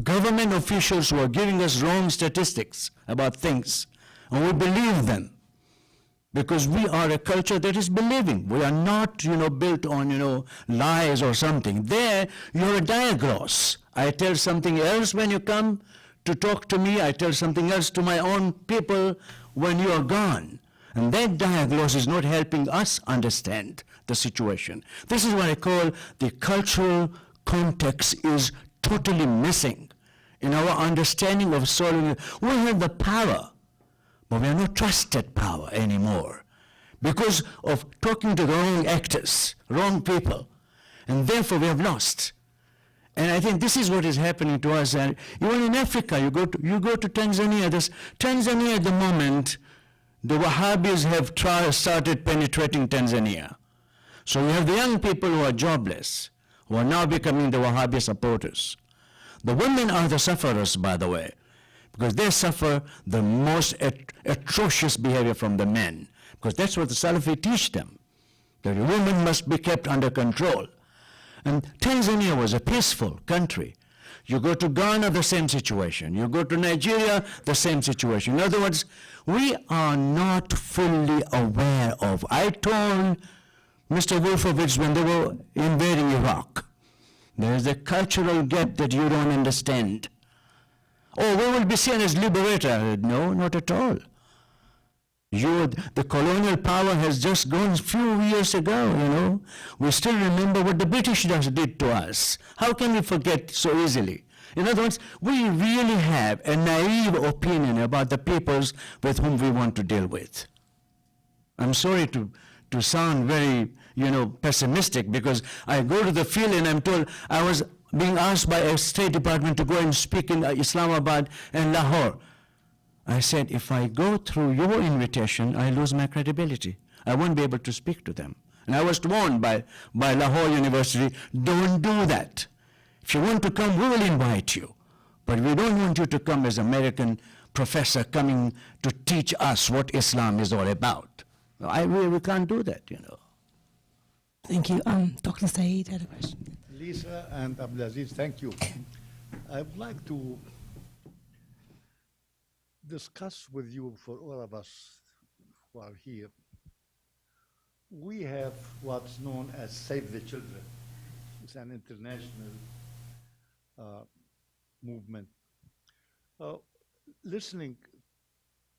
government officials who are giving us wrong statistics about things, and we believe them, because we are a culture that is believing. We are not, built on, lies or something. There, you're a diagross. I tell something else when you come to talk to me. I tell something else to my own people when you are gone. And that diagnosis is not helping us understand the situation. This is what I call the cultural context is totally missing in our understanding of solving. We have the power, but we are not trusted power anymore because of talking to the wrong actors, wrong people, and therefore we have lost. And I think this is what is happening to us. And even in Africa, you go to Tanzania. Tanzania at the moment, the Wahhabis have started penetrating Tanzania. So we have the young people who are jobless, who are now becoming the Wahhabi supporters. The women are the sufferers, by the way, because they suffer the most atrocious behavior from the men, because that's what the Salafi teach them, that a woman must be kept under control. And Tanzania was a peaceful country. You go to Ghana, the same situation. You go to Nigeria, the same situation. In other words, we are not fully aware of. I told Mr. Wolfowitz when they were invading Iraq, there is a cultural gap that you don't understand. Oh, we will be seen as liberator. No, not at all. The colonial power has just gone a few years ago, you know. We still remember what the British did to us. How can we forget so easily? In other words, we really have a naive opinion about the peoples with whom we want to deal with. I'm sorry to sound very, pessimistic, because I go to the field and I'm told I was being asked by a State Department to go and speak in Islamabad and Lahore. I said, if I go through your invitation, I lose my credibility. I won't be able to speak to them. And I was warned by Lahore University, don't do that. If you want to come, we will invite you. But we don't want you to come as American professor coming to teach us what Islam is all about. We can't do that, Thank you. Dr. Saeed had a question. Lisa and Abdulaziz, thank you. I would like to discuss with you, for all of us who are here, we have what's known as Save the Children. It's an international movement. Listening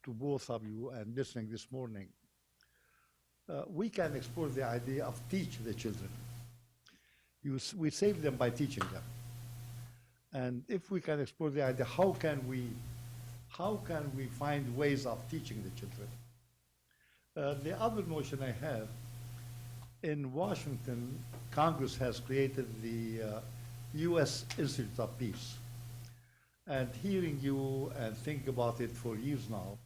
to both of you and listening this morning, we can explore the idea of teach the children. We save them by teaching them. And if we can explore the idea, how can we find ways of teaching the children? The other notion I have, in Washington, Congress has created the U.S. Institute of Peace. And hearing you and thinking about it for years now,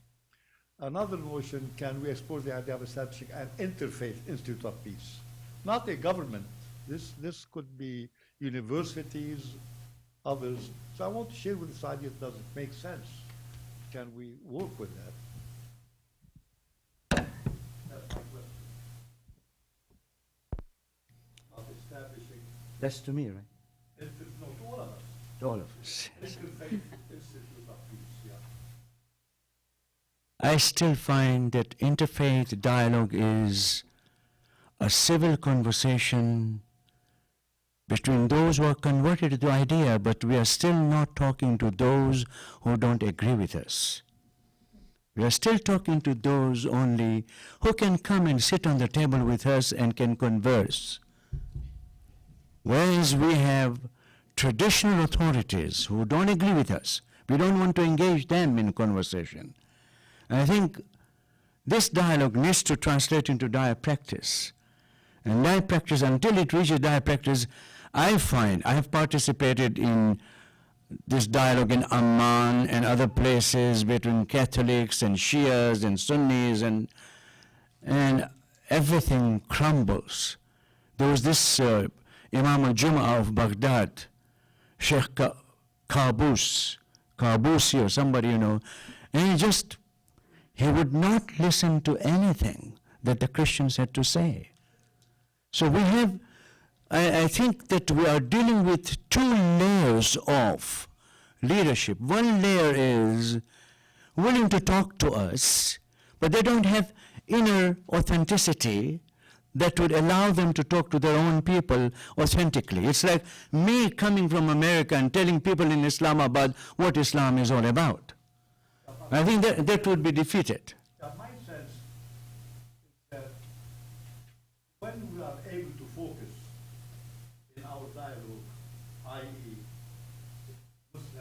another notion, can we explore the idea of establishing an interfaith Institute of Peace? Not a government. This could be universities, others. So I want to share with this idea, does it make sense? Can we work with that? That's my question. Of establishing. That's to me, right? No, to all of us. To all of us. Interfaith Institute of Peace, yeah. I still find that interfaith dialogue is a civil conversation between those who are converted to the idea, but we are still not talking to those who don't agree with us. We are still talking to those only who can come and sit on the table with us and can converse. Whereas we have traditional authorities who don't agree with us. We don't want to engage them in conversation. And I think this dialogue needs to translate into dire practice. And dire practice, until it reaches dire practice, I have participated in this dialogue in Amman and other places between Catholics and Shias and Sunnis, and everything crumbles. There was this Imam al-Jum'ah of Baghdad, Sheikh Qabusi or somebody, and he would not listen to anything that the Christians had to say. So we have, I think that we are dealing with two layers of leadership. One layer is willing to talk to us, but they don't have inner authenticity that would allow them to talk to their own people authentically. It's like me coming from America and telling people in Islamabad what Islam is all about. I think that would be defeated. My sense,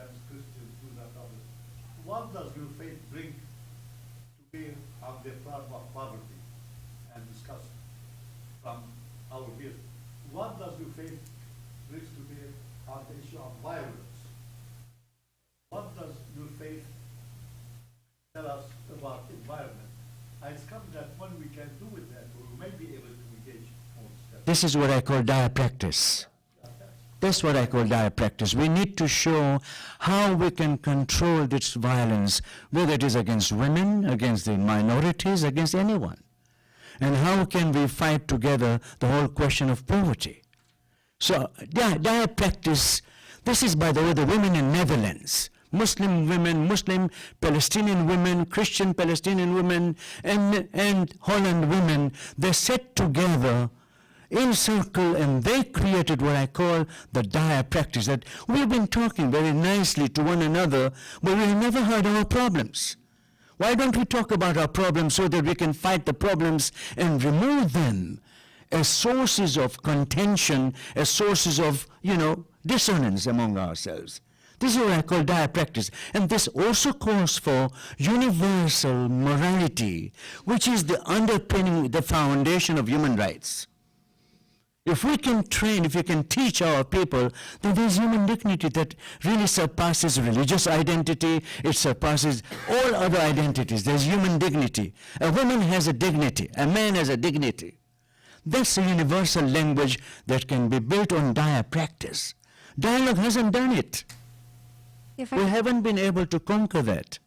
Muslims, Christians, Jews, and others. What does your faith bring to bear on the problem of poverty and discuss from our view? What does your faith bring to bear on the issue of violence? What does your faith tell us about environment? It's come that when we can do with that, we may be able to engage on steps. This is what I call dire practice. That's what I call dire practice. We need to show how we can control this violence, whether it is against women, against the minorities, against anyone. And how can we fight together the whole question of poverty? So, dire practice, this is, by the way, the women in Netherlands. Muslim women, Muslim Palestinian women, Christian Palestinian women, and Holland women, they sat together in circle and they created what I call the dire practice, that we've been talking very nicely to one another, but we have never heard our problems. Why don't we talk about our problems so that we can fight the problems and remove them as sources of contention, as sources of, dissonance among ourselves? This is what I call dire practice. And this also calls for universal morality, which is the underpinning, the foundation of human rights. If we can train, if we can teach our people, then there's human dignity that really surpasses religious identity, it surpasses all other identities. There's human dignity. A woman has a dignity, a man has a dignity. That's a universal language that can be built on dire practice. Dialogue hasn't done it. If We haven't been able to conquer that.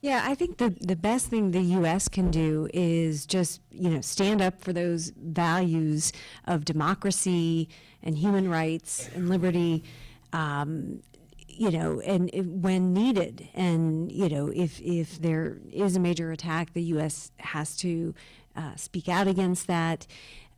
Yeah, I think the best thing the U.S. can do is just, stand up for those values of democracy and human rights and liberty, and when needed. And, if there is a major attack, the U.S. has to speak out against that.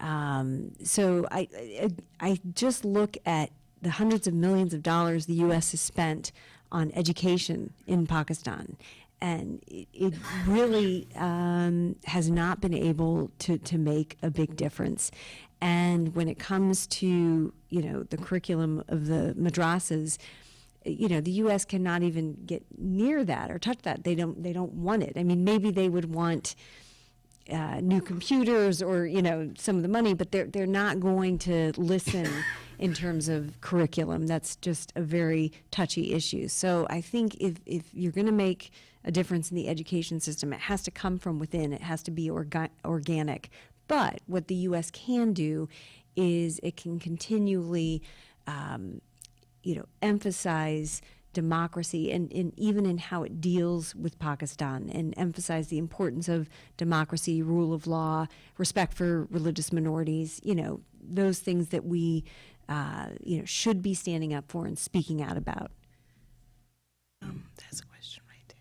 So I just look at the hundreds of millions of dollars the U.S. has spent on education in Pakistan. And it really has not been able to make a big difference. And when it comes to, the curriculum of the madrasas, the U.S. cannot even get near that or touch that. They don't want it. I mean, maybe they would want new computers or, some of the money, but they're not going to listen in terms of curriculum. That's just a very touchy issue. So I think if you're going to make a difference in the education system, it has to come from within. It has to be organic. But what the U.S. can do is it can continually, emphasize democracy and even in how it deals with Pakistan, and emphasize the importance of democracy, rule of law, respect for religious minorities, those things that we, should be standing up for and speaking out about. That's a question right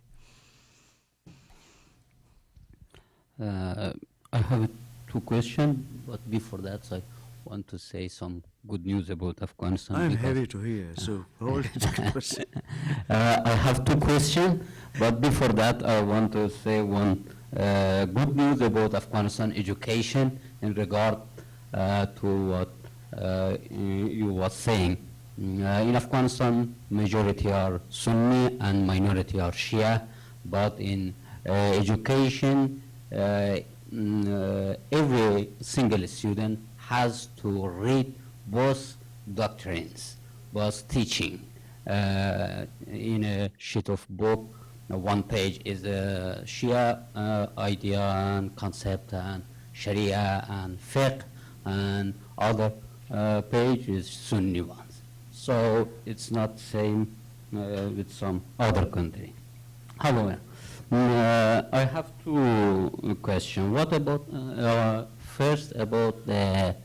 there. I have two questions, but before that, I want to say some good news about Afghanistan. I'm because- happy to hear, so hold it. I have two questions, but before that, I want to say one good news about Afghanistan education in regard to what you were saying. In Afghanistan, majority are Sunni and minority are Shia, but in education, every single student has to read both doctrines, both teaching. In a sheet of book, one page is Shia idea and concept and Sharia and fiqh, and other page is Sunni ones. So it's not same with some other country. However, I have two questions. What about first about the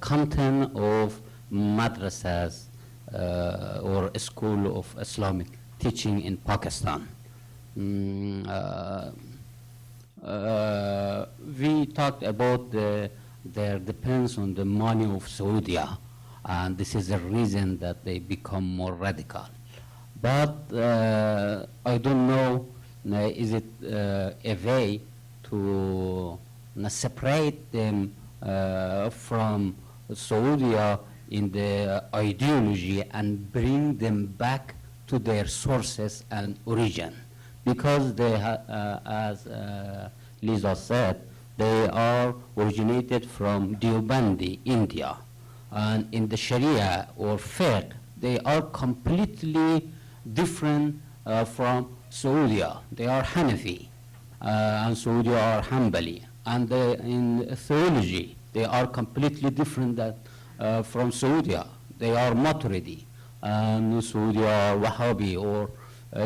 content of madrasas or a school of Islamic teaching in Pakistan? We talked about their depends on the money of Saudi, and this is the reason that they become more radical. But I don't know, is it a way to separate them from Saudi in the ideology and bring them back to their sources and origin, because they, as Lisa said, they are originated from Deobandi, India, and in the Sharia or fiqh, they are completely different from Saudi. They are Hanafi, and Saudi are Hanbali, and in theology, they are completely different that, from Saudi. They are Maturidi, and Saudi are Wahhabi, or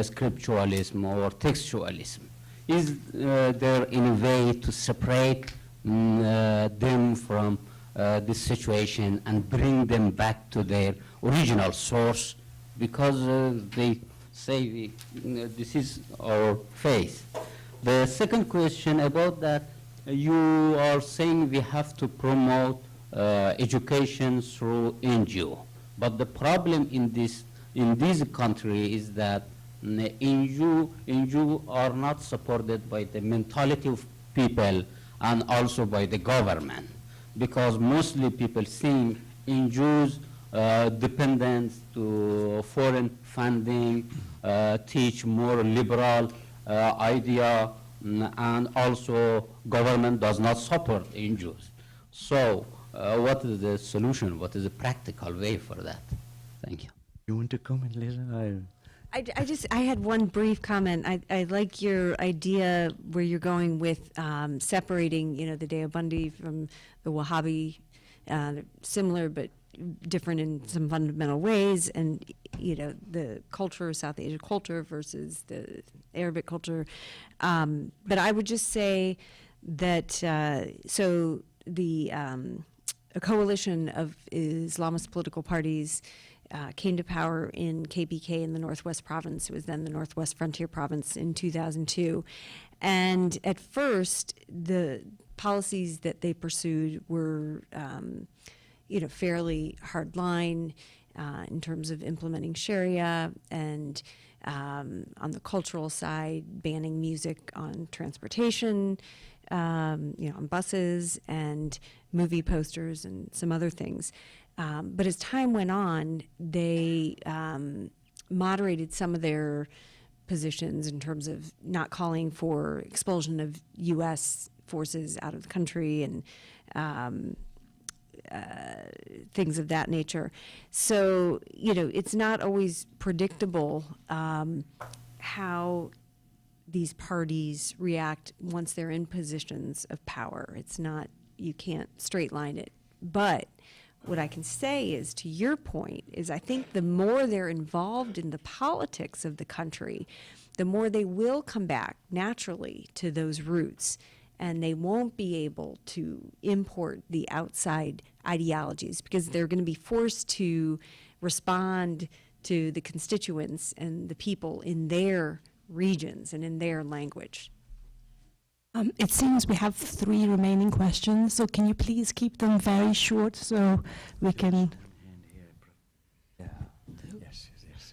scripturalism or textualism. Is there any way to separate them from this situation and bring them back to their original source? Because they say this is our faith. The second question about that, you are saying we have to promote education through NGO, but the problem in this country is that NGO are not supported by the mentality of people and also by the government, because mostly people think NGOs dependent to foreign funding, teach more liberal idea, and also government does not support NGOs. So what is the solution? What is the practical way for that? Thank you. You want to comment, Lisa? I had one brief comment. I like your idea where you're going with separating, the Deobandi from the Wahhabi, similar but different in some fundamental ways, and the culture, South Asian culture versus the Arabic culture. But I would just say that so the a coalition of Islamist political parties came to power in KPK in the Northwest Province. It was then the Northwest Frontier Province in 2002. And at first, the policies that they pursued were, fairly hardline in terms of implementing Sharia, and on the cultural side, banning music on transportation, on buses, and movie posters and some other things. But as time went on, they moderated some of their positions in terms of not calling for expulsion of U.S. forces out of the country and things of that nature. So, it's not always predictable how these parties react once they're in positions of power. It's not, you can't straight line it. But what I can say is, to your point, is I think the more they're involved in the politics of the country, the more they will come back naturally to those roots, and they won't be able to import the outside ideologies, because they're going to be forced to respond to the constituents and the people in their regions and in their language. It seems we have 3 remaining questions, so can you please keep them very short so we can...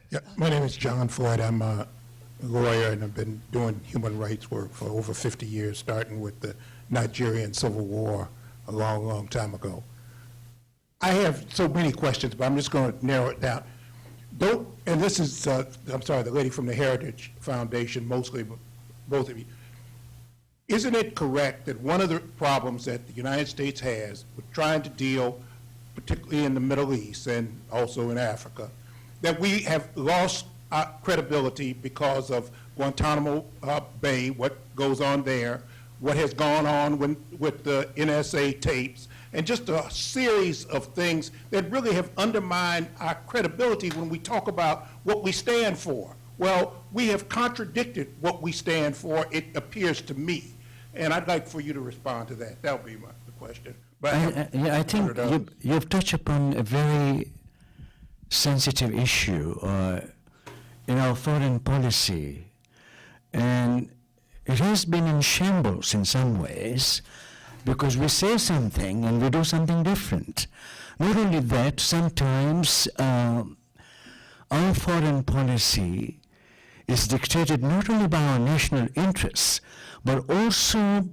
Yeah, my name is John Floyd. I'm a lawyer, and I've been doing human rights work for over 50 years, starting with the Nigerian Civil War a long, long time ago. I have so many questions, but I'm just going to narrow it down. And this is, I'm sorry, the lady from the Heritage Foundation, mostly, but both of you. Isn't it correct that one of the problems that the United States has with trying to deal, particularly in the Middle East and also in Africa, that we have lost our credibility because of Guantanamo Bay, what goes on there, what has gone on with the NSA tapes, and just a series of things that really have undermined our credibility when we talk about what we stand for? Well, we have contradicted what we stand for, it appears to me. And I'd like for you to respond to that. That would be the question. But I think you've touched upon a very sensitive issue in our foreign policy. And it has been in shambles in some ways, because we say something and we do something different. Not only that, sometimes our foreign policy is dictated not only by our national interests, but also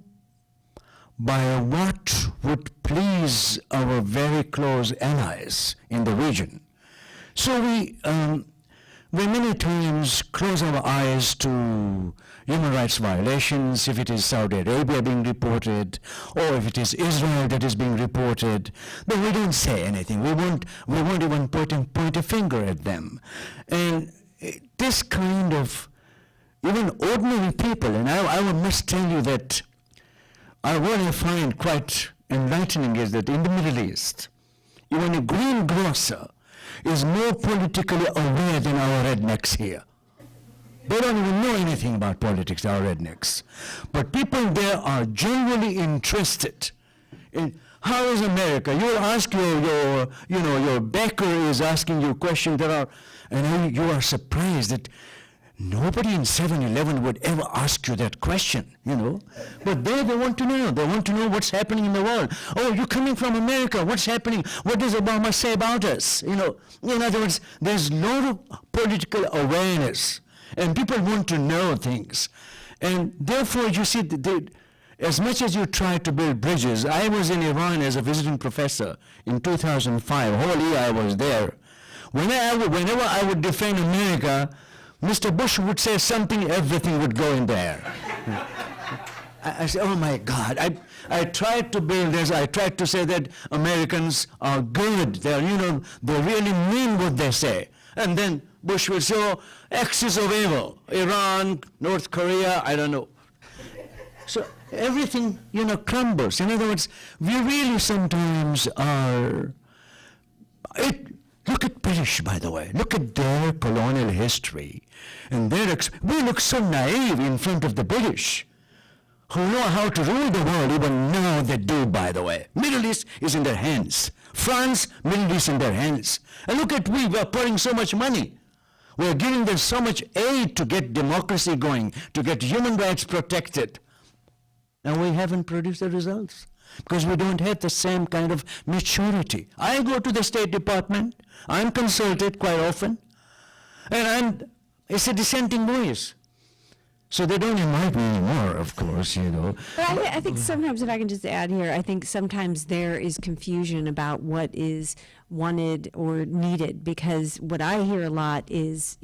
by what would please our very close allies in the region. So we many times close our eyes to human rights violations, if it is Saudi Arabia being reported, or if it is Israel that is being reported, but we don't say anything. We won't even point a finger at them. And this kind of, even ordinary people, and I must tell you that what I find quite enlightening is that in the Middle East, even a greengrocer is more politically aware than our rednecks here. They don't even know anything about politics, our rednecks. But people there are genuinely interested in how is America. You ask your baker is asking you questions and you are surprised that nobody in 7-Eleven would ever ask you that question, But they want to know. They want to know what's happening in the world. Oh, you're coming from America. What's happening? What does Obama say about us? In other words, there's a lot of political awareness, and people want to know things. And therefore, you see, as much as you try to build bridges, I was in Iran as a visiting professor in 2005. Whole year I was there. Whenever I would defend America, Mr. Bush would say something, everything would go in there. I said, oh my God. I tried to build this. I tried to say that Americans are good. They really mean what they say. And then Bush would say, oh, axis of evil. Iran, North Korea, I don't know. So everything, crumbles. In other words, we really sometimes are... Look at British, by the way. Look at their colonial history. And we look so naive in front of the British, who know how to rule the world, even now they do, by the way. Middle East is in their hands. France, Middle East in their hands. And look at we are pouring so much money. We're giving them so much aid to get democracy going, to get human rights protected. And we haven't produced the results, because we don't have the same kind of maturity. I go to the State Department, I'm consulted quite often, and it's a dissenting voice. So they don't invite me anymore, of course, But I think sometimes, if I can just add here, I think sometimes there is confusion about what is wanted or needed, because what I hear a lot is,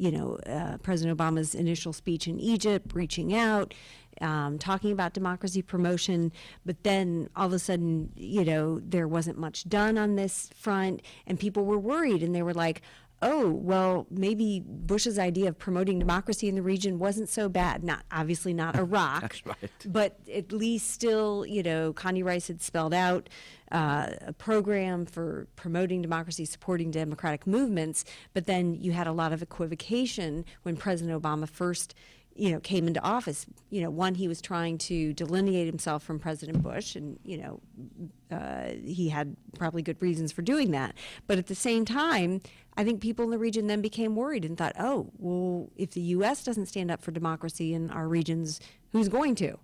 President Obama's initial speech in Egypt, reaching out, talking about democracy promotion, but then all of a sudden, there wasn't much done on this front, and people were worried, and they were like, oh, well, maybe Bush's idea of promoting democracy in the region wasn't so bad. Obviously not Iraq, That's right. But at least still, Connie Rice had spelled out a program for promoting democracy, supporting democratic movements, but then you had a lot of equivocation when President Obama first came into office. One, he was trying to delineate himself from President Bush, and, he had probably good reasons for doing that. But at the same time, I think people in the region then became worried and thought, oh, well, if the U.S. doesn't stand up for democracy in our regions, who's going to?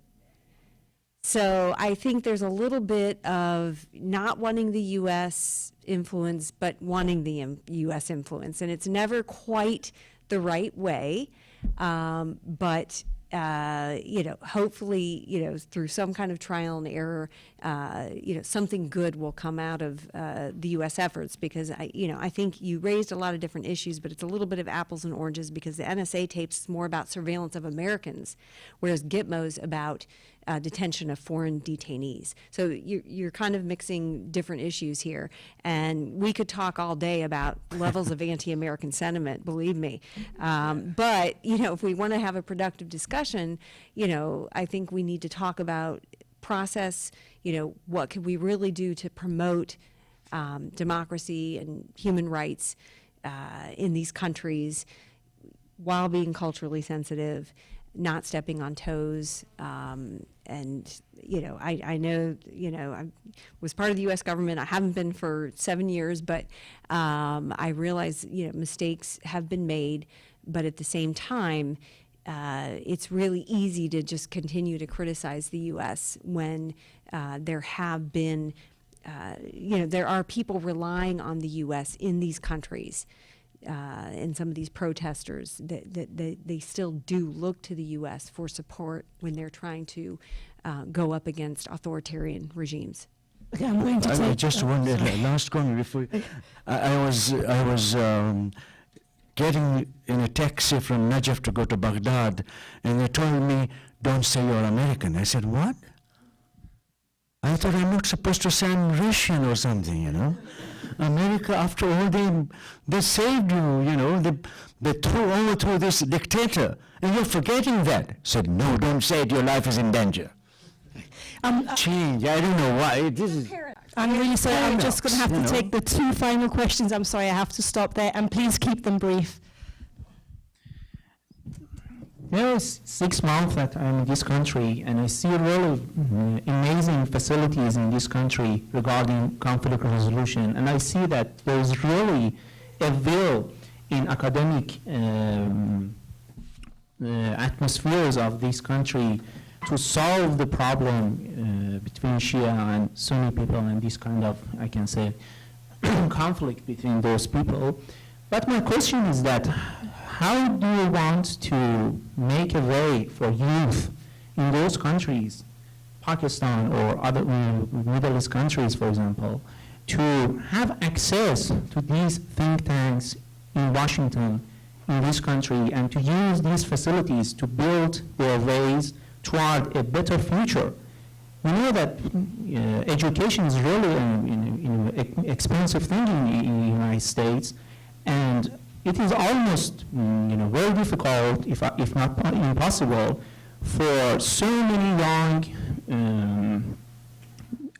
So I think there's a little bit of not wanting the U.S. influence, but wanting the U.S. influence. And it's never quite the right way. But hopefully, through some kind of trial and error, something good will come out of the U.S. efforts, because I think you raised a lot of different issues, but it's a little bit of apples and oranges, because the NSA tapes is more about surveillance of Americans, whereas Gitmo's about detention of foreign detainees. So you're kind of mixing different issues here, and we could talk all day about levels of anti-American sentiment, believe me. But if we want to have a productive discussion, I think we need to talk about process. What can we really do to promote democracy and human rights in these countries while being culturally sensitive, not stepping on toes. And, I know, I was part of the U.S. government. I haven't been for 7 years, but I realize, mistakes have been made. But at the same time, it's really easy to just continue to criticize the U.S. when there have been, there are people relying on the U.S. in these countries. And some of these protesters, that they still do look to the U.S. for support when they're trying to go up against authoritarian regimes. Okay, I'm going to I take... just wanted last comment before. I was getting in a taxi from Najaf to go to Baghdad, and they told me, don't say you're American. I said, what? I thought I'm not supposed to say I'm Russian or something, you know. America, after all, they saved you, you know. They overthrew this dictator, and you're forgetting that. Said, no, don't say it, your life is in danger. Change, I don't know why. This is... I'm really sorry, I'm just going to have to Paradox, you take the two final questions. I'm sorry, I have to stop there, and please keep them brief. It's 6 months that I'm in this country, and I see really amazing facilities in this country regarding conflict resolution. And I see that there's really a will in academic atmospheres of this country to solve the problem between Shia and Sunni people and this kind of, I can say, conflict between those people. But my question is that how do you want to make a way for youth in those countries, Pakistan or other Middle East countries, for example, to have access to these think tanks in Washington, in this country, and to use these facilities to build their ways toward a better future? We know that education is really an expensive thing in the United States, and it is almost very difficult, if not impossible, for so many young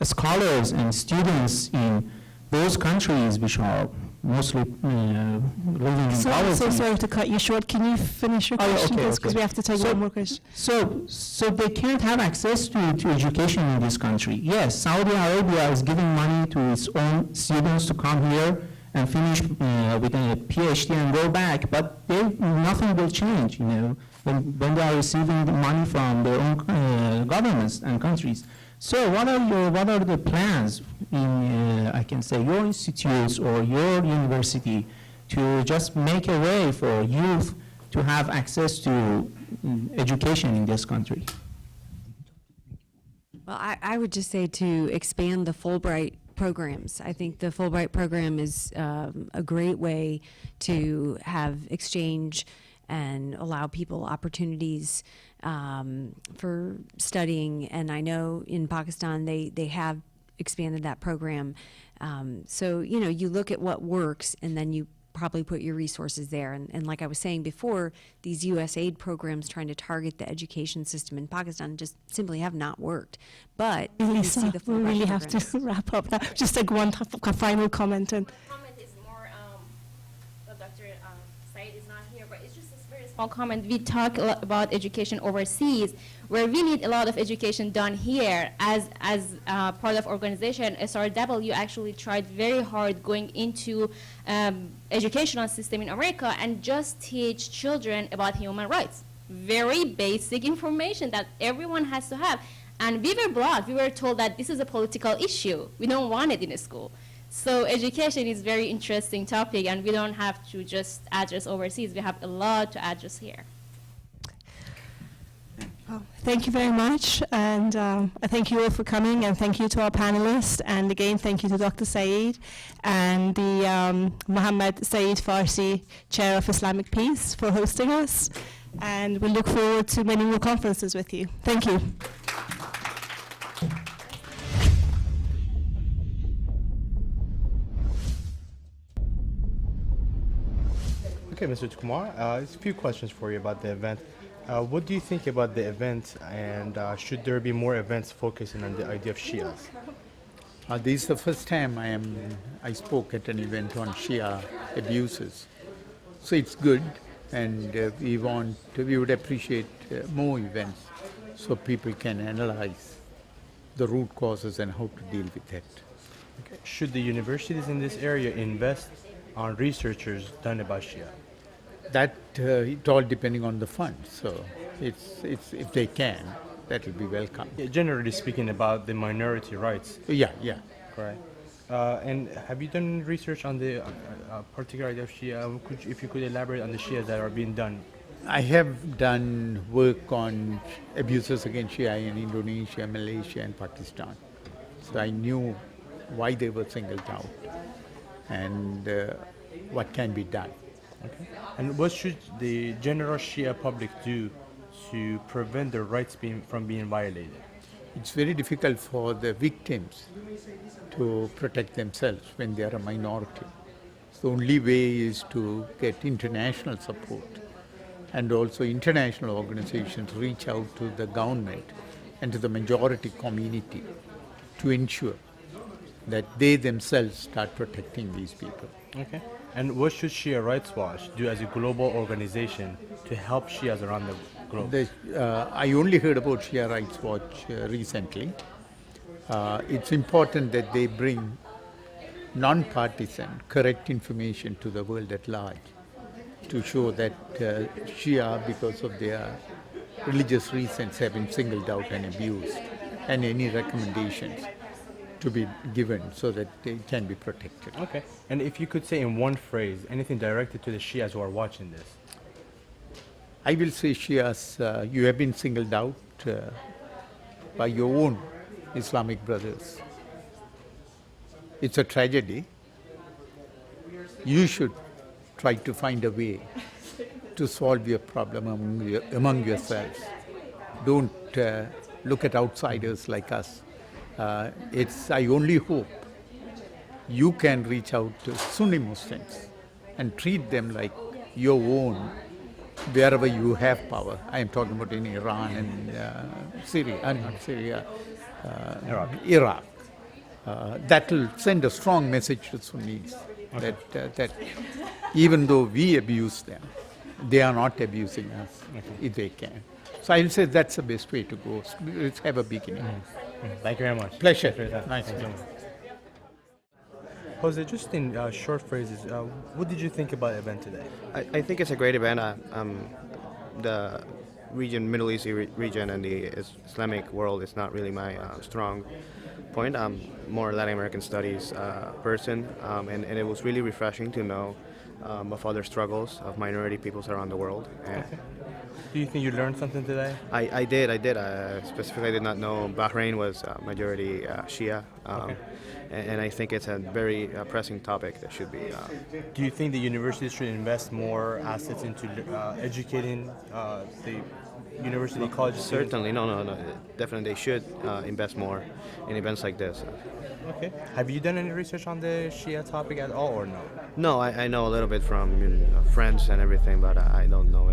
scholars and students in those countries which are mostly living in So poverty. sorry to cut you short. Can you finish your question, please? Because we have to take one more question. So they can't have access to education in this country. Yes, Saudi Arabia is giving money to its own students to come here and finish with a PhD and go back, but nothing will change, when they are receiving the money from their own governments and countries. So what are the plans in, I can say, your institutes or your university to just make a way for youth to have access to education in this country? Well, I would just say to expand the Fulbright programs. I think the Fulbright program is a great way to have exchange and allow people opportunities for studying. And I know in Pakistan they have expanded that program. So, you look at what works and then you probably put your resources there. And like I was saying before, these U.S. aid programs trying to target the education system in Pakistan just simply have not worked. But you see Lisa, the we Fulbright really have programs. to wrap up now. Just like one final comment. And Comment is more, well, Dr. Said is not here, but it's just a very small comment. We talk a lot about education overseas, where we need a lot of education done here. As part of organization, SRW actually tried very hard going into educational system in America and just teach children about human rights. Very basic information that everyone has to have. And we were blocked. We were told that this is a political issue. We don't want it in a school. So education is very interesting topic, and we don't have to just address overseas. We have a lot to address here. well, thank you very much, and I thank you all for coming, and thank you to our panelists, and again, thank you to Dr. Saeed and the Mohammed Saeed Farsi Chair of Islamic Peace for hosting us, and we look forward to many more conferences with you. Thank you. Okay, Mr. Kumar, a few questions for you about the event. What do you think about the event, and should there be more events focusing on the idea of Shias? This is the first time I spoke at an event on Shia abuses. So it's good, and we would appreciate more events so people can analyze the root causes and how to deal with it. Okay. Should the universities in this area invest on researchers done about Shia? That it all depending on the funds. So it's if they can, that will be welcome. Yeah, generally speaking, about the minority rights. Yeah. Correct. And have you done research on the particular idea of Shia? If you could elaborate on the Shia that are being done. I have done work on abuses against Shia in Indonesia, Malaysia, and Pakistan. So I knew why they were singled out and what can be done. Okay. And what should the general Shia public do to prevent their rights from being violated? It's very difficult for the victims to protect themselves when they are a minority. So the only way is to get international support, and also international organizations reach out to the government and to the majority community to ensure that they themselves start protecting these people. Okay. And what should Shia Rights Watch do as a global organization to help Shias around the globe? I only heard about Shia Rights Watch recently. It's important that they bring non-partisan, correct information to the world at large to show that Shia, because of their religious reasons, have been singled out and abused, and any recommendations to be given so that they can be protected. Okay. And if you could say in one phrase anything directed to the Shias who are watching this. I will say, Shias, you have been singled out by your own Islamic brothers. It's a tragedy. You should try to find a way to solve your problem among yourselves. Don't look at outsiders like us. I only hope you can reach out to Sunni Muslims and treat them like your own wherever you have power. I am talking about in Iran and Iraq. That will send a strong message to Sunnis that even though we abuse them, they are not abusing us if they can. So I will say that's the best way to go. Let's have a beginning. Thank you very much. Pleasure. Nice. Jose, just in short phrases, what did you think about the event today? I think it's a great event. The Middle East region and the Islamic world is not really my strong point. I'm more Latin American studies person, and it was really refreshing to know of other struggles of minority peoples around the world. And do you think you learned something today? I did. Specifically, I did not know Bahrain was majority Shia. And I think it's a very pressing topic that should be. Do you think the universities should invest more assets into educating the university colleges? Certainly, no. Definitely, they should invest more in events like this. Okay. Have you done any research on the Shia topic at all, or no? No, I know a little bit from friends and everything, but I don't know